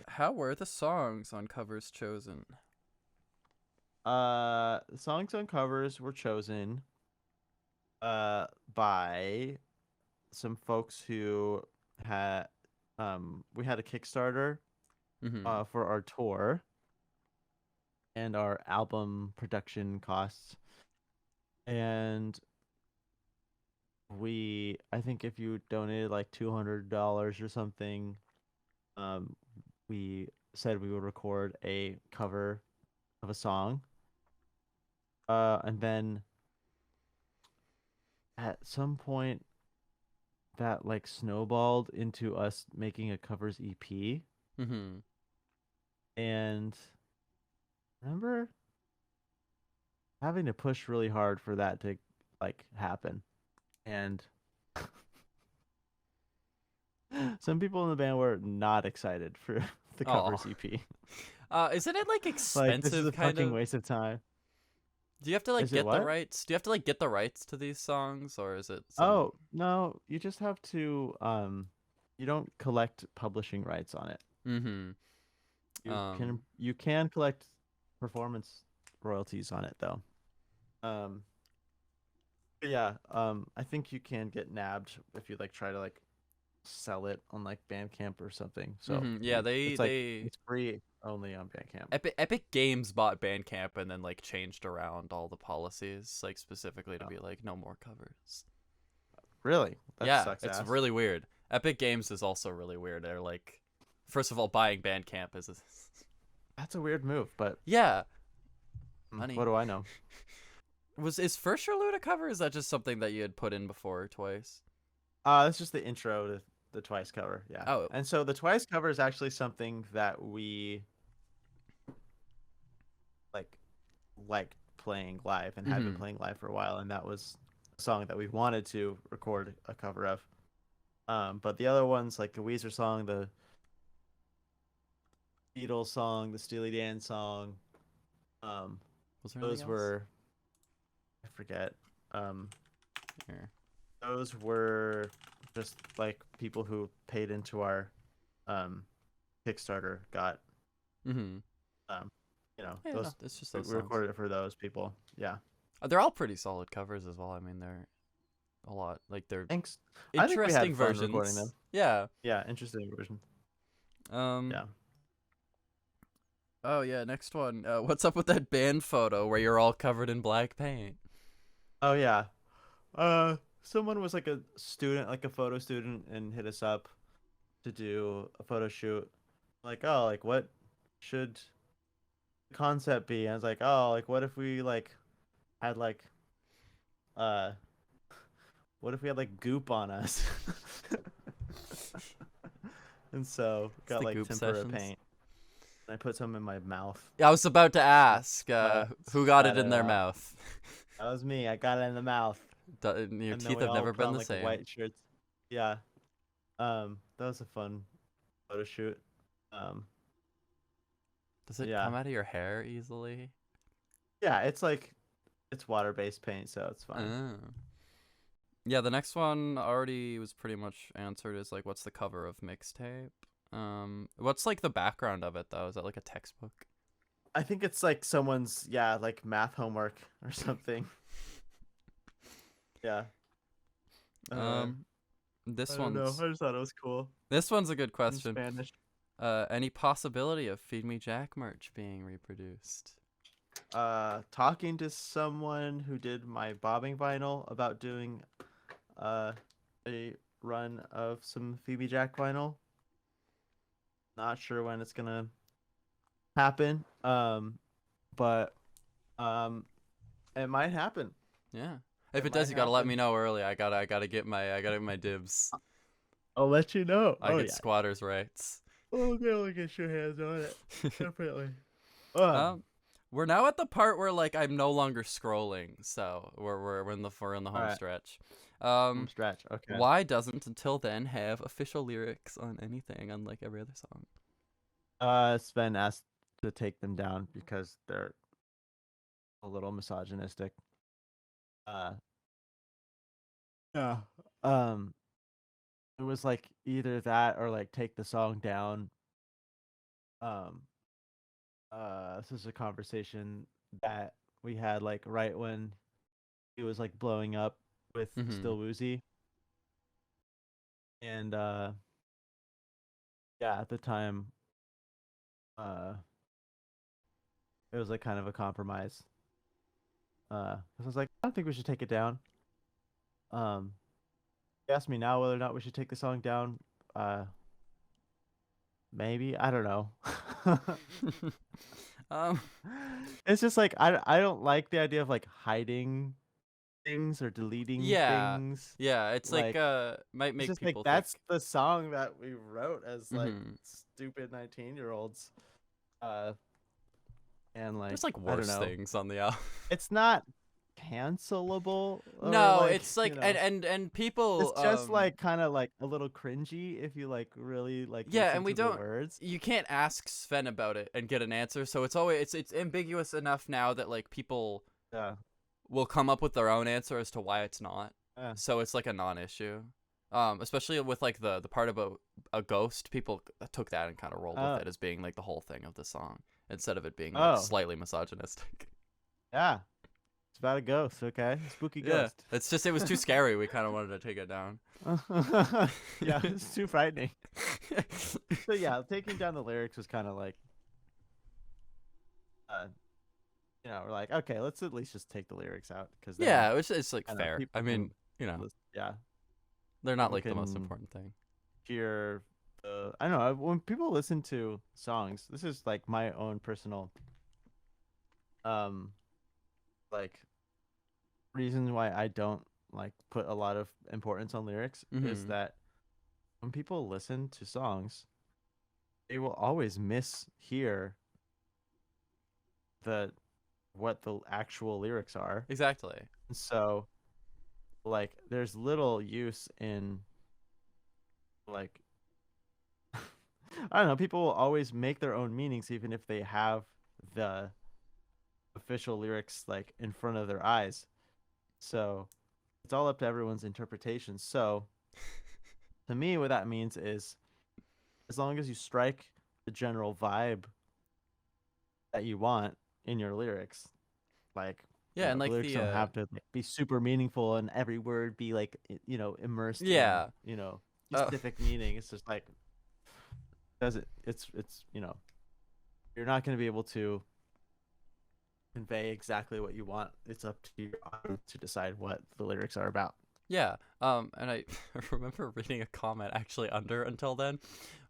How were the songs on covers chosen? Songs on covers were chosen by some folks who had we had a Kickstarter Mm-hmm. for our tour and our album production costs. And I think if you donated like $200 or something, we said we would record a cover of a song. And then at some point that like snowballed into us making a covers EP. Mm-hmm. And remember having to push really hard for that to like happen. And some people in the band were not excited for the covers Oh. EP. Isn't it like Like, this is expensive a kind fucking of? waste of time. Do you have to like Is it get the what? rights? Do you have to like get the rights to these songs, or is it some? Oh, no, you just have to you don't collect publishing rights on it. Mm-hmm. You can collect performance royalties on it though. Um but yeah, I think you can get nabbed if you like try to like sell it on like Bandcamp or something. So Yeah, it's like it's free only on Bandcamp. Epic Games bought Bandcamp and then like changed around all the policies, like specifically to Oh, be like no more covers. really? That Yeah, sucks it's ass. really weird. Epic Games is also really weird. They're like, first of all, buying Bandcamp is That's a weird move, but yeah. Money. what do I know? Is First Interlude a cover? Or is that just something that you had put in before Twice? That's just the intro to the Twice cover, yeah. Oh. And so the Twice cover is actually something that we like playing live and had been Mhm. playing live for a while, and that was a song that we wanted to record a cover of. But the other ones, like the Weezer song, the Beatles song, the Steely Dan song, Was there those anything else? were I forget. Here. Those were just like people who paid into our Kickstarter got Mhm. yeah, Yeah, those it's just we those songs. recorded it for those people. Yeah. They're all pretty solid covers as well. I mean, they're a lot like they're Thanks. I think we interesting had fun versions. recording them. Yeah. Yeah, interesting version. Yeah. Oh yeah. Next one. What's up with that band photo where you're all covered in black paint? Oh yeah. Someone was like a student, like a photo student, and hit us up to do a photo shoot. Like, oh, like what should the concept be? And I was like, oh, like what if we like had like uh what if we had like goop on us? And so It's got the like goop tempera sessions. paint. And I put some in my mouth. Yeah, I was about to ask who got it Spat in their out. mouth. That was me. I got it in the mouth. Your And then teeth we have all never put been on the like same. white shirts. Yeah. That was a fun photo shoot. Does it yeah. come out of your hair easily? Yeah, it's like it's water-based paint, so it's fine. Oh. Yeah, the next one already was pretty much answered. Is like, what's the cover of mixtape? What's like the background of it though? Is that like a textbook? I think it's like someone's like math homework or something. Yeah. This I don't know. one's I just thought it was cool this one's a good in question. Spanish. Any possibility of Feed Me Jack merch being reproduced? Talking to someone who did my bobbing vinyl about doing a run of some Phoebe Jack vinyl. Not sure when it's gonna happen. But it might happen. Yeah. If it might does, you gotta let happen. me know early. I gotta get my dibs. I'll let you know. I get squatters' rights. Okay, get your hands on it. Definitely. We're now at the part where like I'm no longer scrolling, so we're in the home Alright. stretch. Stretch. Okay. Why doesn't Until Then have official lyrics on anything, unlike every other song? Sven asked to take them down because they're a little misogynistic. Yeah. It was like either that or like take the song down. This is a conversation that we had like right when he was like blowing up with Still Woozy. And yeah, at the time it was like kind of a compromise. 'Cause I was like, I don't think we should take it down. You asked me now whether or not we should take the song down. Maybe, I don't know. It's just like I don't like the idea of like hiding things or deleting things. Yeah, it's like might It's make just people like that's think. the song that we wrote as like Mhm. stupid 19-year-olds. And like There's like I don't worse know. things on the album. It's not cancelable. Or, No, like, it's like you know, and people it's just like kind of like a little cringy if you like really like yeah, listen and we to don't the words. you can't ask Sven about it and get an answer, so it's always it's ambiguous enough now that like people Yeah. will come up with their own answer as to why it's not. Yeah. So it's like a non-issue. Especially with like the part about a ghost, people took that and kind of rolled with it as being like the whole thing of the song instead of it being like slightly misogynistic. Yeah. It's about a ghost, okay? Spooky Yeah, ghost. it's just it was too scary. We kind of wanted to take it down. Yeah, it's too frightening. So yeah, taking down the lyrics was kind of like, we're like, okay, let's at least just take the lyrics out because yeah, it's like I know, fair. people I mean, you know, yeah, they're not people like the most can important thing. hear. I don't know when people listen to songs. This is like my own personal, like reason why I don't like put a lot of importance on lyrics is that when people listen to songs, they will always mishear what the actual lyrics are. Exactly. So like there's little use in like I don't know, people will always make their own meanings even if they have the official lyrics like in front of their eyes. So it's all up to everyone's interpretation. So to me what that means is as long as you strike the general vibe that you want in your lyrics, like yeah, and the like lyrics don't have to like, be super meaningful and every word be like immersed in specific meaning. It's just like it's you're not going to be able to convey exactly what you want. It's up to you to decide what the lyrics are about. Yeah, and I remember reading a comment actually under Until Then,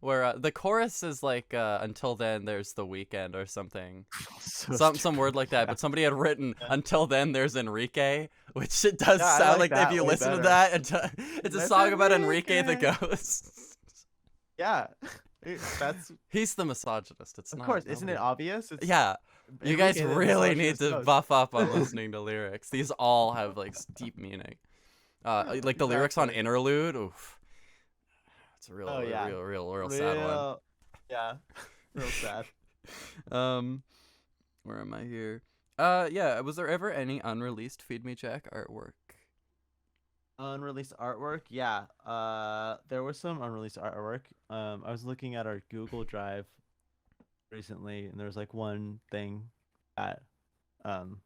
where the chorus is like Until Then there's the weekend or something, some word like that. But somebody had written Until Then there's Enrique, which it does sound like if you listen to that, it's a song about Enrique the ghost. Yeah, he's the misogynist. It's of not. Course, isn't it obvious? Yeah. You guys really need to buff up on listening to lyrics. These all have like deep meaning. Like the lyrics on Interlude, oof. It's a real sad one. Yeah, real sad. Where am I here? Yeah, was there ever any unreleased Feed Me Jack artwork? Unreleased artwork, yeah. There was some unreleased artwork. I was looking at our Google Drive recently, and there was like one thing that um,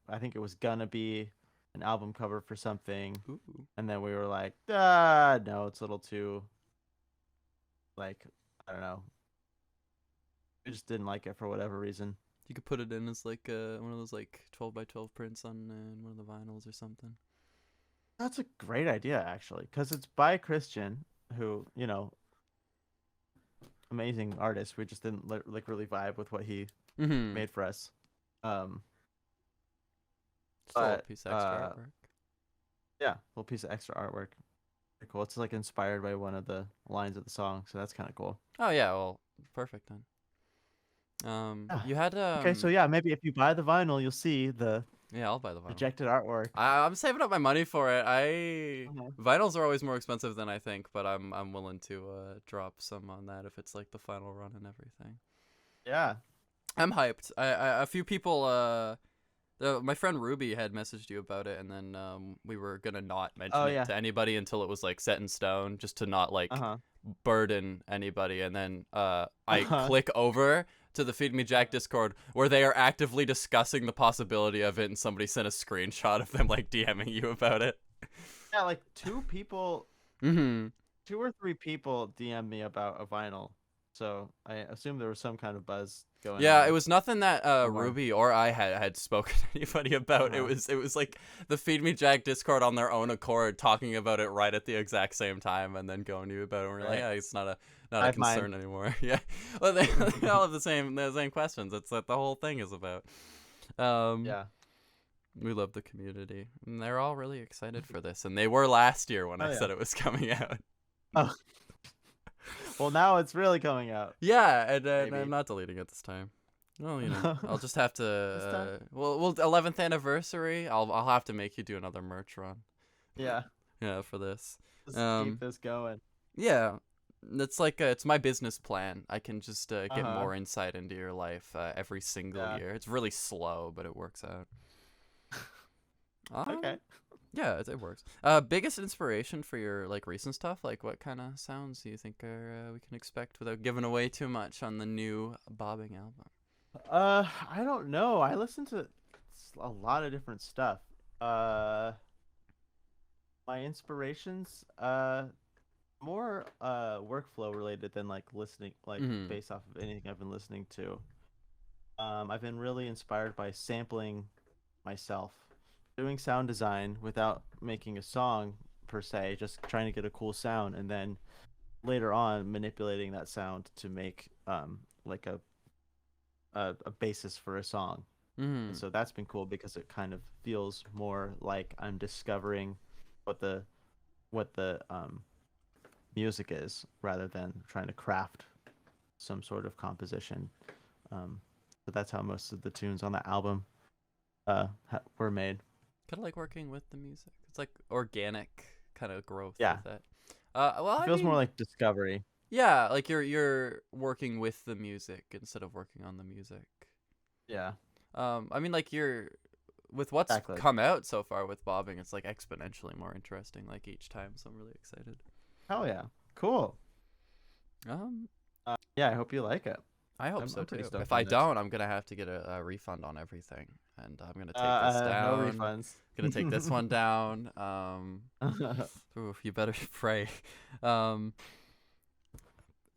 I think it was gonna be an album cover for something, Ooh. and then we were like, no, it's a little too, like, I don't know. We just didn't like it for whatever reason. You could put it in as like one of those like 12 by 12 prints on one of the vinyls or something. That's a great idea, actually, because it's by a Christian who, amazing artist. We just didn't like really vibe with what he Mm-hmm. made for us. Um, Still a but piece of extra artwork. yeah, a little piece of extra artwork. Pretty cool. It's like inspired by one of the lines of the song, so that's kind of cool. Oh yeah, well, perfect then. Yeah. You had Okay, so yeah, maybe if you buy the vinyl, you'll see the yeah, I'll buy the vinyl. rejected artwork. I'm saving up my money for it. Uh-huh. Vinyls are always more expensive than I think, but I'm willing to drop some on that if it's like the final run and everything. Yeah. I'm hyped. A few people my friend Ruby had messaged you about it, and then we were gonna not mention it to anybody until it was like set in stone, just to not like burden anybody. And then I click over to the Feed Me Jack Discord where they are actively discussing the possibility of it, and somebody sent a screenshot of them like DMing you about it. Yeah, like two or three people DM me about a vinyl, so I assume there was some kind of buzz going on. Yeah, it was nothing that Ruby or I had spoken to anybody about. It was like the Feed Me Jack Discord on their own accord talking about it right at the exact same time, and then going to you about it. And we're like, yeah, it's not a concern anymore. Yeah, well, they all have the same questions. It's what the whole thing is about. Yeah. We love the community, and they're all really excited for this, and they were last year when I said it was coming out. Oh. Well, now it's really coming out. Yeah, and I'm not deleting it this time. Well, I'll just have to. Well, 11th anniversary. I'll have to make you do another merch run. Yeah. Yeah, for this. Just keep this going. Yeah, it's like it's my business plan. I can just get more insight into your life every single year. It's really slow, but it works out. Okay. Yeah, it works. Biggest inspiration for your like recent stuff? Like, what kind of sounds do you think we can expect without giving away too much on the new bobbing album? I don't know. I listen to a lot of different stuff. My inspirations, more workflow related than like listening, like based off of anything I've been listening to. I've been really inspired by sampling myself, doing sound design without making a song per se, just trying to get a cool sound, and then later on manipulating that sound to make like a basis for a song. And so that's been cool because it kind of feels more like I'm discovering what the music is rather than trying to craft some sort of composition. But that's how most of the tunes on the album were made. Kind of like working with the music. It's like organic kind of growth. Yeah. With that. Well, it feels more like discovery. Yeah, like you're working with the music instead of working on the music. Yeah. I mean, like with what's come out so far with bobbing, it's like exponentially more interesting like each time. So I'm really excited. Hell yeah, cool. Yeah, I hope you like it. I hope so too. If I don't, I'm gonna have to get a refund on everything, and I'm gonna take this down. No refunds. Gonna take this one down. Oof, you better pray.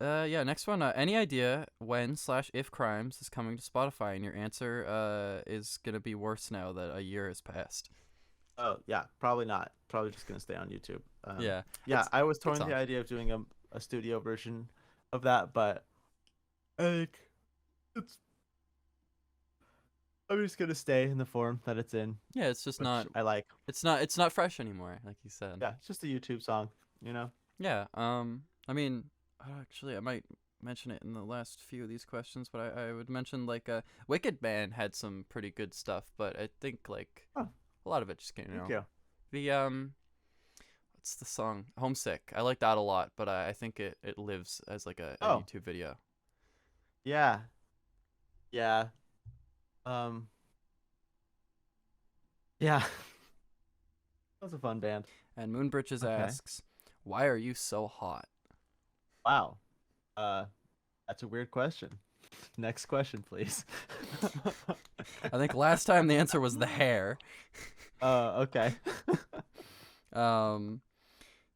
Yeah, next one. Any idea when/if Crimes is coming to Spotify? And your answer is gonna be worse now that a year has passed. Oh yeah, probably not. Probably just gonna stay on YouTube. Yeah. I was torn the idea of doing a studio version of that, but I think I'm just gonna stay in the form that it's in. Yeah, it's just not. I like. It's not fresh anymore, like you said. Yeah, it's just a YouTube song, Yeah. I mean, actually, I might mention it in the last few of these questions, but I would mention like Wicked Man had some pretty good stuff, but I think like a lot of it just came. Thank you. The what's the song? Homesick. I like that a lot, but I think it lives as like a YouTube video. Yeah. Yeah. Yeah. That was a fun band. And Moonbridges Okay. asks, "Why are you so hot?" Wow. That's a weird question. Next question, please. I think last time the answer was the hair. Okay. Um,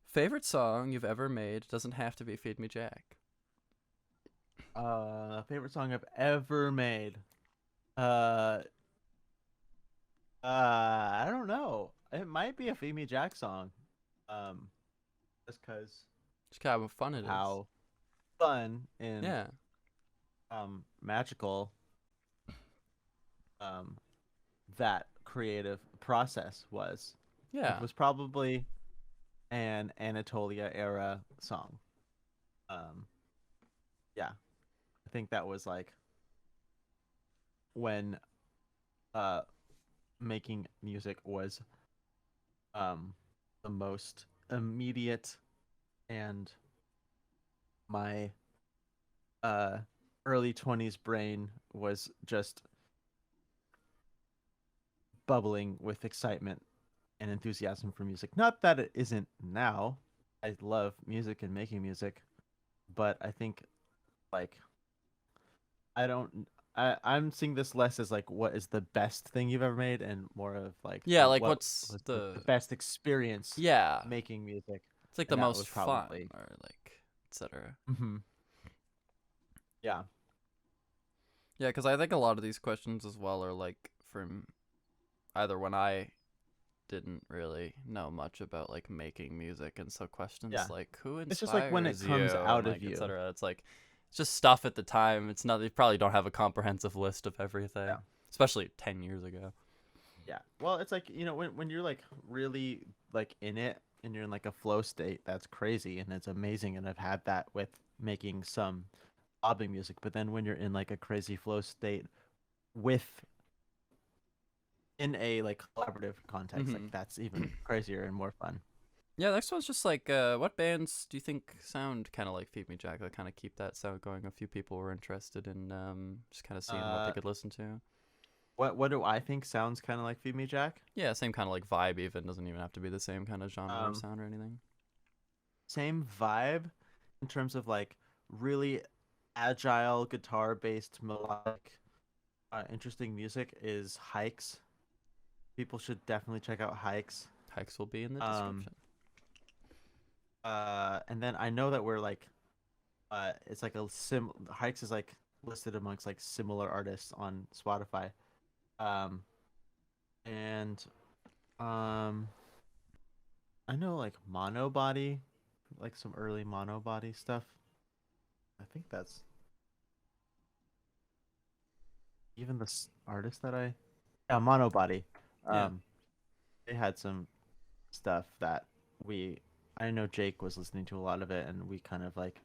favorite song you've ever made doesn't have to be "Feed Me Jack." Favorite song I've ever made. Uh, I don't know. It might be a Femi Jack song. Um, just because Just kind of how fun of it is. how fun and Yeah. magical um that creative process was. Yeah. It was probably an Anatolia era song. Um, yeah, I think that was like when uh making music was um the most immediate, and my uh early 20s brain was just bubbling with excitement and enthusiasm for music. Not that it isn't now. I love music and making music, but I think like I don't I'm seeing this less as like what is the best thing you've ever made, and more of like Yeah, like what what's was the the best experience Yeah. making music. It's like the And that most was fun probably or like etc. Yeah. Yeah, because I think a lot of these questions as well are like from either when I didn't really know much about like making music, and so questions Yeah. like who It's just like when it inspires you comes out and of like you. etc. It's like it's just stuff at the time. It's not, you probably don't have a comprehensive list of everything, Yeah. especially 10 years ago. Yeah. Well, it's like, when you're like really like in it and you're in like a flow state, that's crazy and it's amazing. And I've had that with making some bobbing music. But then when you're in like a crazy flow state with in a like collaborative context, like Mhm. that's even crazier and more fun. Yeah, next one's just like, what bands do you think sound kind of like Feed Me Jack? That kind of keep that sound going. A few people were interested in just kind of seeing what they Uh, could listen to. what do I think sounds kind of like Feed Me Jack? Yeah, same kind of like vibe. Even doesn't even have to be the same kind of genre or Um, sound or anything. Same vibe in terms of like really agile guitar based melodic interesting music is Hikes. People should definitely check out Hikes. Hikes will be in the Um, description. and then I know that we're like, it's like Hikes is like listed amongst like similar artists on Spotify. Um, and I know like Monobody, like some early Monobody stuff. I think that's even the artist that yeah, Monobody. Yeah. They had some stuff that we I know Jake was listening to a lot of it, and we kind of like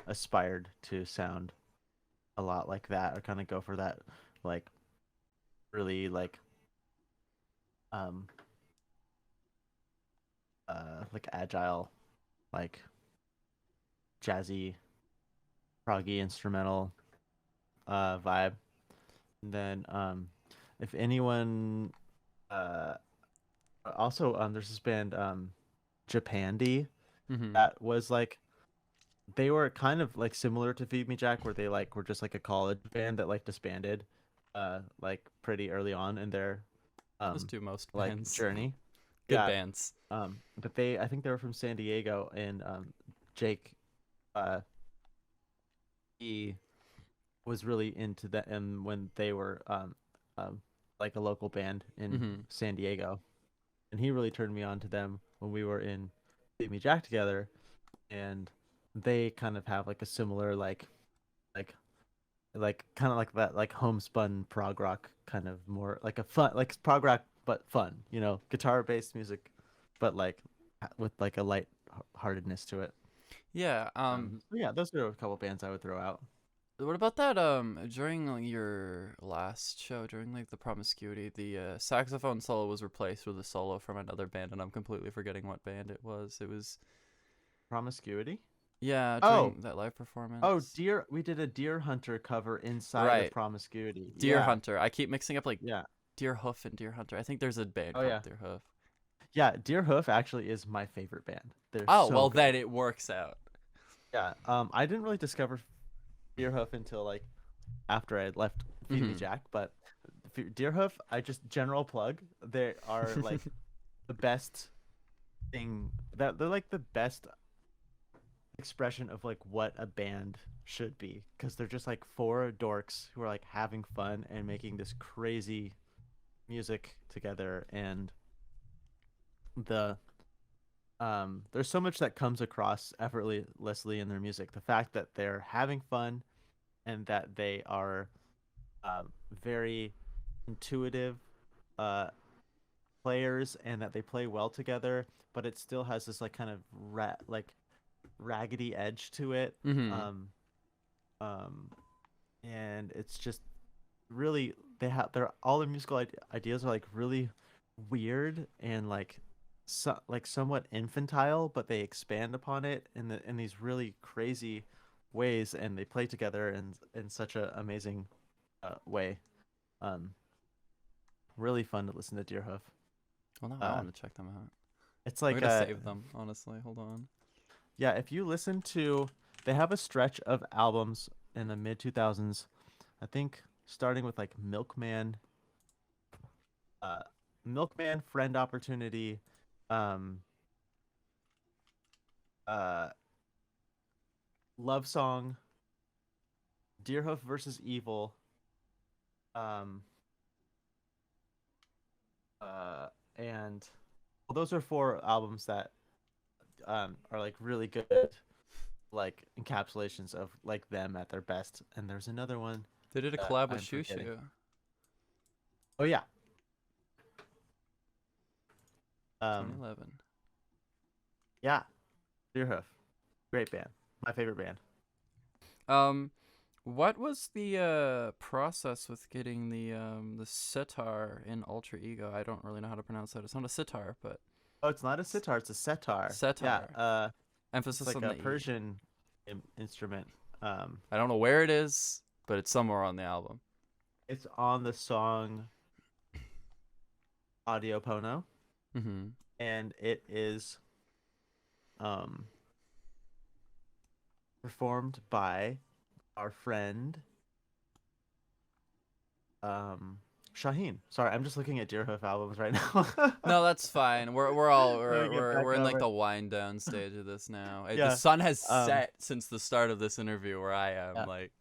aspired to sound a lot like that, or kind of go for that like really um like agile, like jazzy proggy instrumental vibe. And then if anyone uh also there's this band Japandi Mm-hmm. that was like they were kind of like similar to Feed Me Jack, where they like were just like a college band that like disbanded like pretty early on in their Let's do most like bands. journey. Good Yeah. bands. But I think they were from San Diego, and Jake uh he was really into that, and when they were um like a local band in Mm-hmm. San Diego, and he really turned me on to them when we were in Feed Me Jack together, and they kind of have like a similar like kind of like that like homespun prog rock, kind of more like a fun like prog rock but fun, guitar based music, but like with like a light heartedness to it. Yeah. So yeah, those are a couple bands I would throw out. What about that? During like, your last show, during like the Promiscuity, the saxophone solo was replaced with a solo from another band, and I'm completely forgetting what band it was. It was Promiscuity. yeah, Oh, during that live oh, performance. we did a Deer Hunter cover inside of Right, Promiscuity. Deer Yeah, Hunter. I keep mixing up like yeah. Deer Hoof and Deer Hunter. I think there's a band Oh called yeah. Deer Hoof. Yeah, Deer Hoof actually is my favorite band. They're Oh, so well, good. then it works out. Yeah. I didn't really discover Deer Hoof until like after I had left Feed Me Hmm. Jack, but Deer Hoof, I just general plug. They are like the best thing that they're like the best expression of like what a band should be because they're just like four dorks who are like having fun and making this crazy music together and the there's so much that comes across effortlessly in their music. The fact that they're having fun and that they are very intuitive uh players and that they play well together, but it still has this like kind of raggedy edge to it. Hmm. Um um and it's just really they have their all their musical ideas are like really weird and like somewhat infantile, but they expand upon it in these really crazy ways, and they play together in such a amazing way. Um, really fun to listen to Deerhoof. Well, now I Uh, want to check them out. it's I'm like gonna save them, honestly. Hold on. yeah, if you listen to they have a stretch of albums in the mid 2000s, I think starting with like uh, Milkman, Friend Opportunity, um, uh, Love Song, Deerhoof versus Evil, um, uh, and well, those are four albums that are like really good, like encapsulations of like them at their best. And there's another one They did a that collab with I'm forgetting. Shushu. Oh yeah, um, 2011. yeah, Deerhoof, great band, my favorite band. Um, what was the process with getting the sitar in Ultra Ego? I don't really know how to pronounce that. It's not a sitar, but Oh, it's not a sitar, it's a setar. Yeah, setar. it's Emphasis like on a the E. Persian instrument. I don't know where it is, but it's somewhere on the album. It's on the song Audio Pono, Mm-hmm. and it is um performed by our friend Shaheen. Sorry, I'm just looking at Deerhoof albums right now. No, that's fine. We're all Let me get back we're in like over. the wind down stage of this now. The Yeah. sun has Um set since the start of this interview where I am. yeah. Like,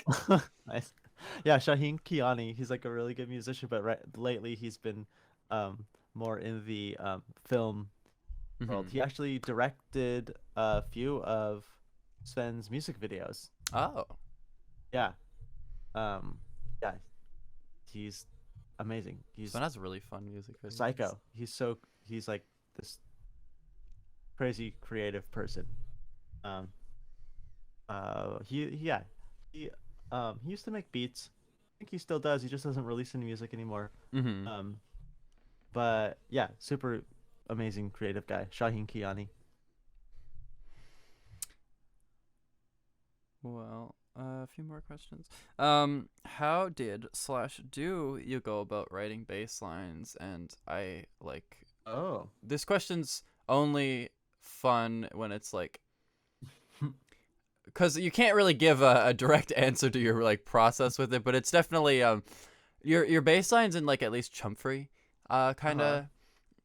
Nice. Yeah, Shaheen Kiani, he's like a really good musician, but lately he's been more in the film world. mhm. He actually directed a few of Sven's music videos. Oh, Yeah. Um, yeah, he's amazing. He's Sven has really fun music videos. psycho. He's like this crazy creative person. Um, yeah, he he used to make beats. I think he still does. He just doesn't release any music anymore. Mm-hmm. Um, but yeah, super amazing creative guy, Shaheen Kiani. Well, a few more questions. How did slash do you go about writing bass lines? And I like Oh. this question's only fun when it's like, because you can't really give a direct answer to your like process with it, but it's definitely your bass lines in like at least Chumfree kind of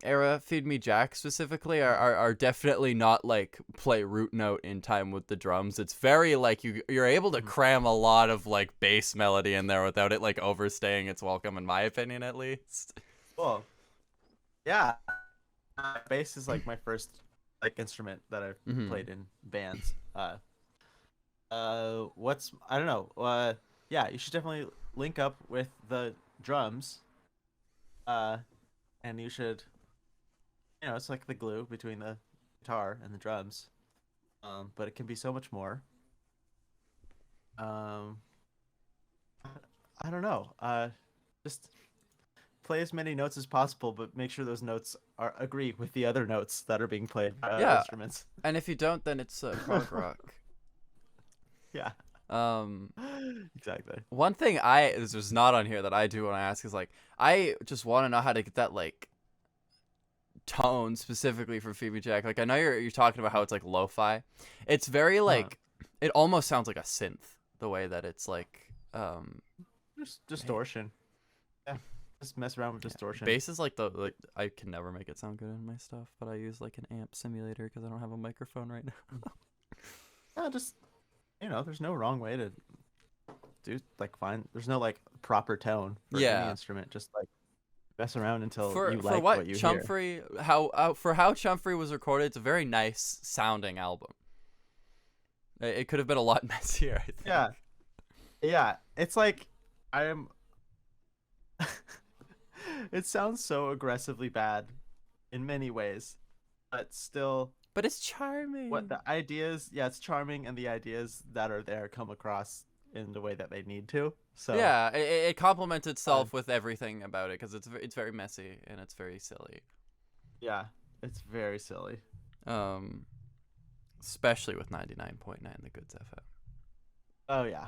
era, Feed Me Jack specifically, are definitely not like play root note in time with the drums. It's very like you're able to cram a lot of like bass melody in there without it like overstaying its welcome, in my opinion at least. Well, yeah. Bass is like my first like instrument that I've Mhm. played in bands. What's I don't know. Yeah, you should definitely link up with the drums. And you should, it's like the glue between the guitar and the drums. But it can be so much more. Um, I don't know. Just play as many notes as possible, but make sure those notes agree with the other notes that are being played by Yeah. instruments. And if you don't, then it's prog rock. Yeah, Um, exactly. one thing this was not on here that I do when I ask is like I just want to know how to get that like tone specifically for Feed Me Jack. Like I know you're talking about how it's like lo-fi. It's very like it almost sounds like a synth the way that it's like Just distortion. Yeah, just mess around with distortion. bass is like I can never make it sound good in my stuff, but I use like an amp simulator because I don't have a microphone right now. Just there's no wrong way to do find. There's no like proper tone for any instrument. Just like mess around until you like what you hear. For how Chumfree was recorded, it's a very nice sounding album. It could have been a lot messier, I think. Yeah. It's like it sounds so aggressively bad in many ways, but still. But it's charming. What the ideas? Yeah, it's charming, and the ideas that are there come across in the way that they need to. So yeah, it complements itself with everything about it because it's very messy and it's very silly. Yeah, it's very silly. Especially with 99.9 The Goods FM. Oh yeah.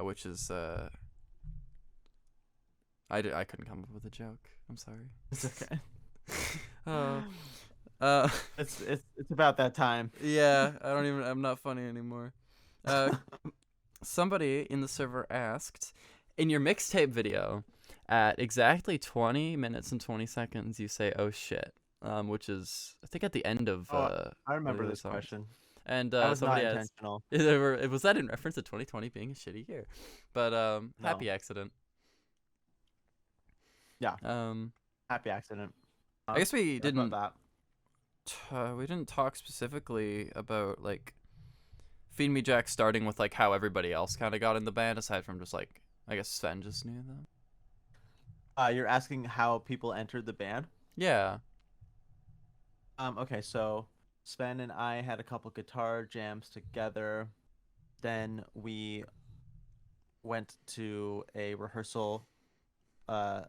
Which is I couldn't come up with a joke. I'm sorry. It's okay. It's about that time. Yeah, I'm not funny anymore. Somebody in the server asked, in your mixtape video, at exactly 20 minutes and 20 seconds, you say "oh shit," which is I think at the end of. I remember this question. And that was somebody not intentional. Was that in reference to 2020 being a shitty year? But No. happy accident. Yeah. Happy accident. I guess we didn't. That. We didn't talk specifically about like Feed Me Jack starting with like how everybody else kind of got in the band aside from just like I guess Sven just knew them. You're asking how people entered the band? Yeah. Okay, so Sven and I had a couple guitar jams together. Then we went to a rehearsal. There's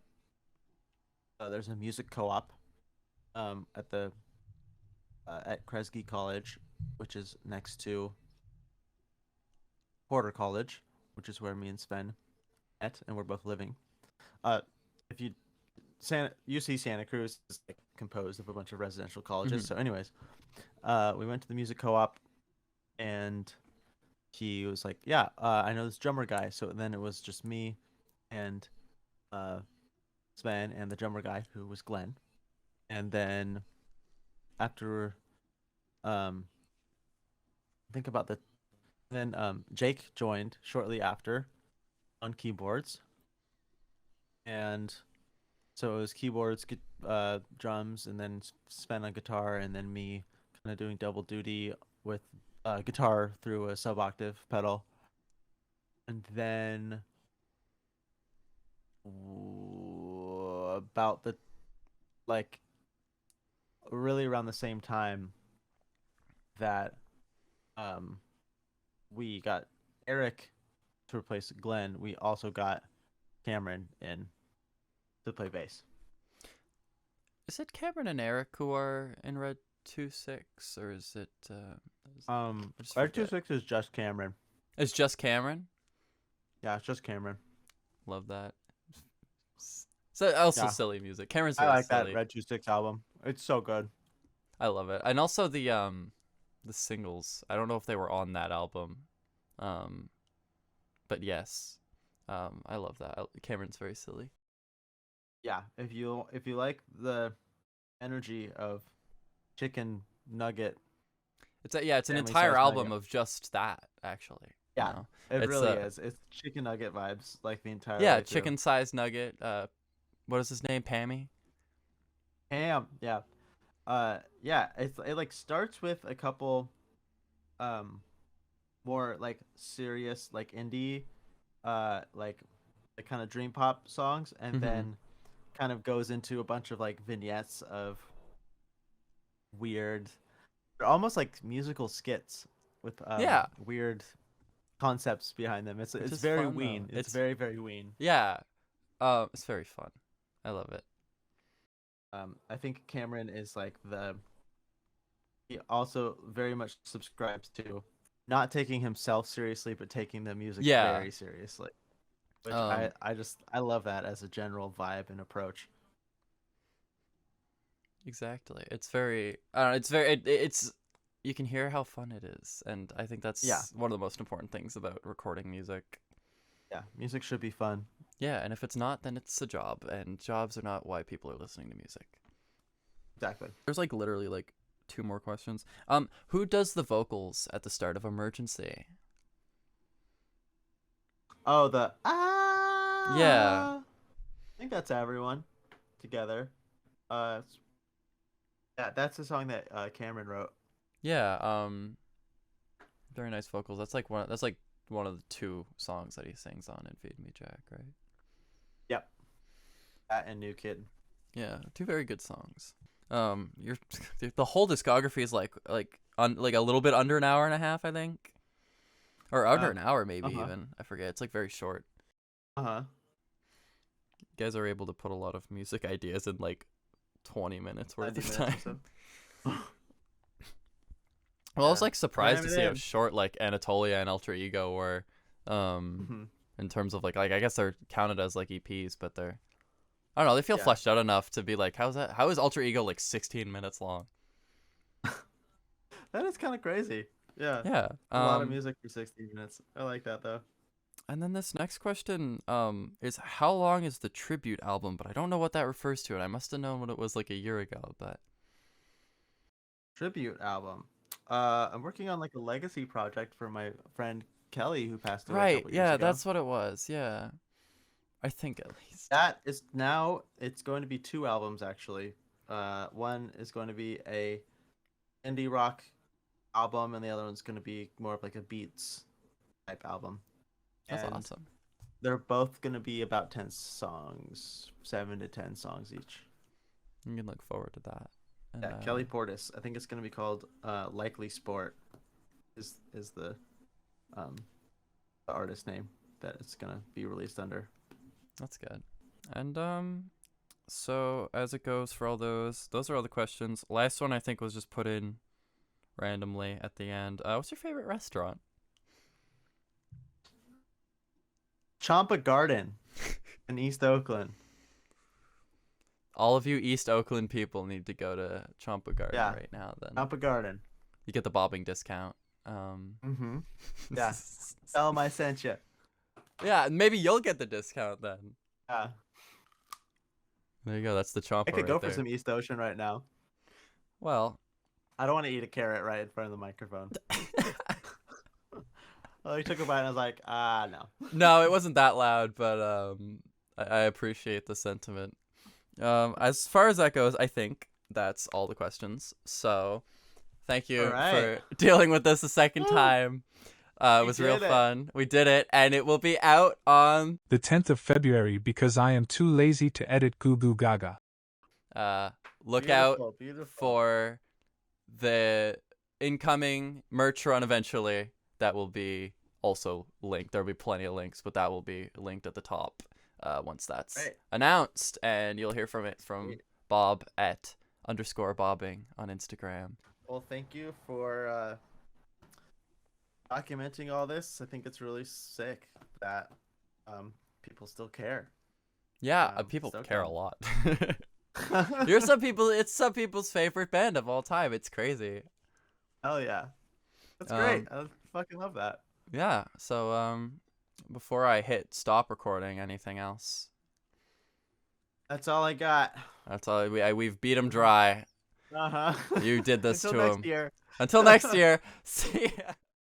a music co-op at Kresge College, which is next to Porter College, which is where me and Sven met, and we're both living. If you UC Santa Cruz is like composed of a bunch of residential colleges. So, anyways, we went to the music co-op, and he was like, "Yeah, I know this drummer guy." So then it was just me, and Sven, and the drummer guy who was Glenn, and then after think about the then Jake joined shortly after on keyboards, and so it was keyboards, drums, and then Sven on guitar, and then me kind of doing double duty with guitar through a sub-octave pedal, and then about the really around the same time that we got Eric to replace Glenn, we also got Cameron in to play bass. Is it Cameron and Eric who are in Red 2-6, or is it Red 2-6 is just Cameron. It's just Cameron? Yeah, it's just Cameron. Love that. So also silly music. Cameron's I like silly. that Red 2-6 album. It's so good. I love it. And also the singles. I don't know if they were on that album. But yes. I love that. Cameron's very silly. Yeah, if you like the energy of Chicken Nugget. It's an entire album of just that, actually. Yeah, you know? It really is. It's Chicken Nugget vibes, like the entire way through. Chicken sized nugget. What is his name? Pammy? Pam, yeah. It like starts with a couple more like serious like indie like the kind of dream pop songs, and then kind of goes into a bunch of like vignettes of weird, they're almost like musical skits with weird concepts behind them. It's very fun, Ween. It's very, very Ween. Yeah. It's very fun. I love it. I think Cameron is like he also very much subscribes to not taking himself seriously, but taking the music very seriously. Which I love that as a general vibe and approach. Exactly. It's very. I don't know. It's very. It's. You can hear how fun it is, and I think that's Yeah. one of the most important things about recording music. Yeah, music should be fun. Yeah, and if it's not, then it's a job, and jobs are not why people are listening to music. Exactly. There's like literally like 2 more questions. Who does the vocals at the start of Emergency? Oh, the Yeah. I think that's everyone together. Yeah, that's the song that Cameron wrote. Yeah. Very nice vocals. That's like one of the 2 songs that he sings on in Feed Me Jack, right? Yep. That and New Kid. Yeah, 2 very good songs. Your the whole discography is like a little bit under an hour and a half, I think, or under an hour maybe even. I forget. It's like very short. Uh-huh. You guys are able to put a lot of music ideas in like 20 minutes worth 90 of minutes or time. so. Well, I was Yeah. like surprised to Cram it see how in. short like Anatolia and Ultra Ego were, Mhm. in terms of like I guess they're counted as like EPs, but they're I don't know, they feel Yeah. fleshed out enough to be like, how is Ultra Ego like 16 minutes long? That is kind of crazy. Yeah. Yeah. A lot of music for 60 minutes. I like that though. And then this next question is how long is the tribute album? But I don't know what that refers to, and I must have known what it was like a year ago. But Tribute album. I'm working on like a legacy project for my friend Kelly who passed away a right, couple years yeah, ago. that's what it was. Yeah, I think at least. That is now it's going to be 2 albums actually. One is going to be a indie rock album and the other one's going to be more of like a beats type album. That's And awesome. they're both going to be about 10 songs, 7 to 10 songs each. You can look forward to that. And, Yeah, Kelly Portis. I think it's going to be called Likely Sport is the artist name that it's going to be released under. That's good. And so as it goes for all those are all the questions. Last one I think was just put in randomly at the end. What's your favorite restaurant? Champa Garden in East Oakland. All of you East Oakland people need to go to Champa Garden Yeah. right now. Then Champa Garden. you get the bobbing discount. Mm-hmm. Yeah. Tell them I sent you. Yeah, maybe you'll get the discount then. Yeah. There you go. That's the Champa I could right go there. for some East Ocean right now. Well, I don't want to eat a carrot right in front of the microphone. Oh, he took a bite and I was like, no. no, it wasn't that loud, but I appreciate the sentiment. As far as that goes, I think that's all the questions. So, thank you All right. for dealing with this a second Woo. time. It We was real did it. fun. We did it, and it will be out on the 10th of February because I am too lazy to edit Goo Goo Gaga. look out Beautiful. for the incoming merch run eventually. That will be also linked. There'll be plenty of links, but that will be linked at the top once that's Right. announced, and you'll hear from it from Sweet. Bob at _bobbing on Instagram. Well, thank you for documenting all this. I think it's really sick that people still care. Yeah, people so care a cool. lot. It's some people's favorite band of all time. It's crazy. Hell yeah. That's great. I fucking love that. Yeah. So before I hit stop recording, anything else? That's all I got. That's all. We've beat him dry. Uh-huh. You did this Until to next him. year. Until next year. See ya.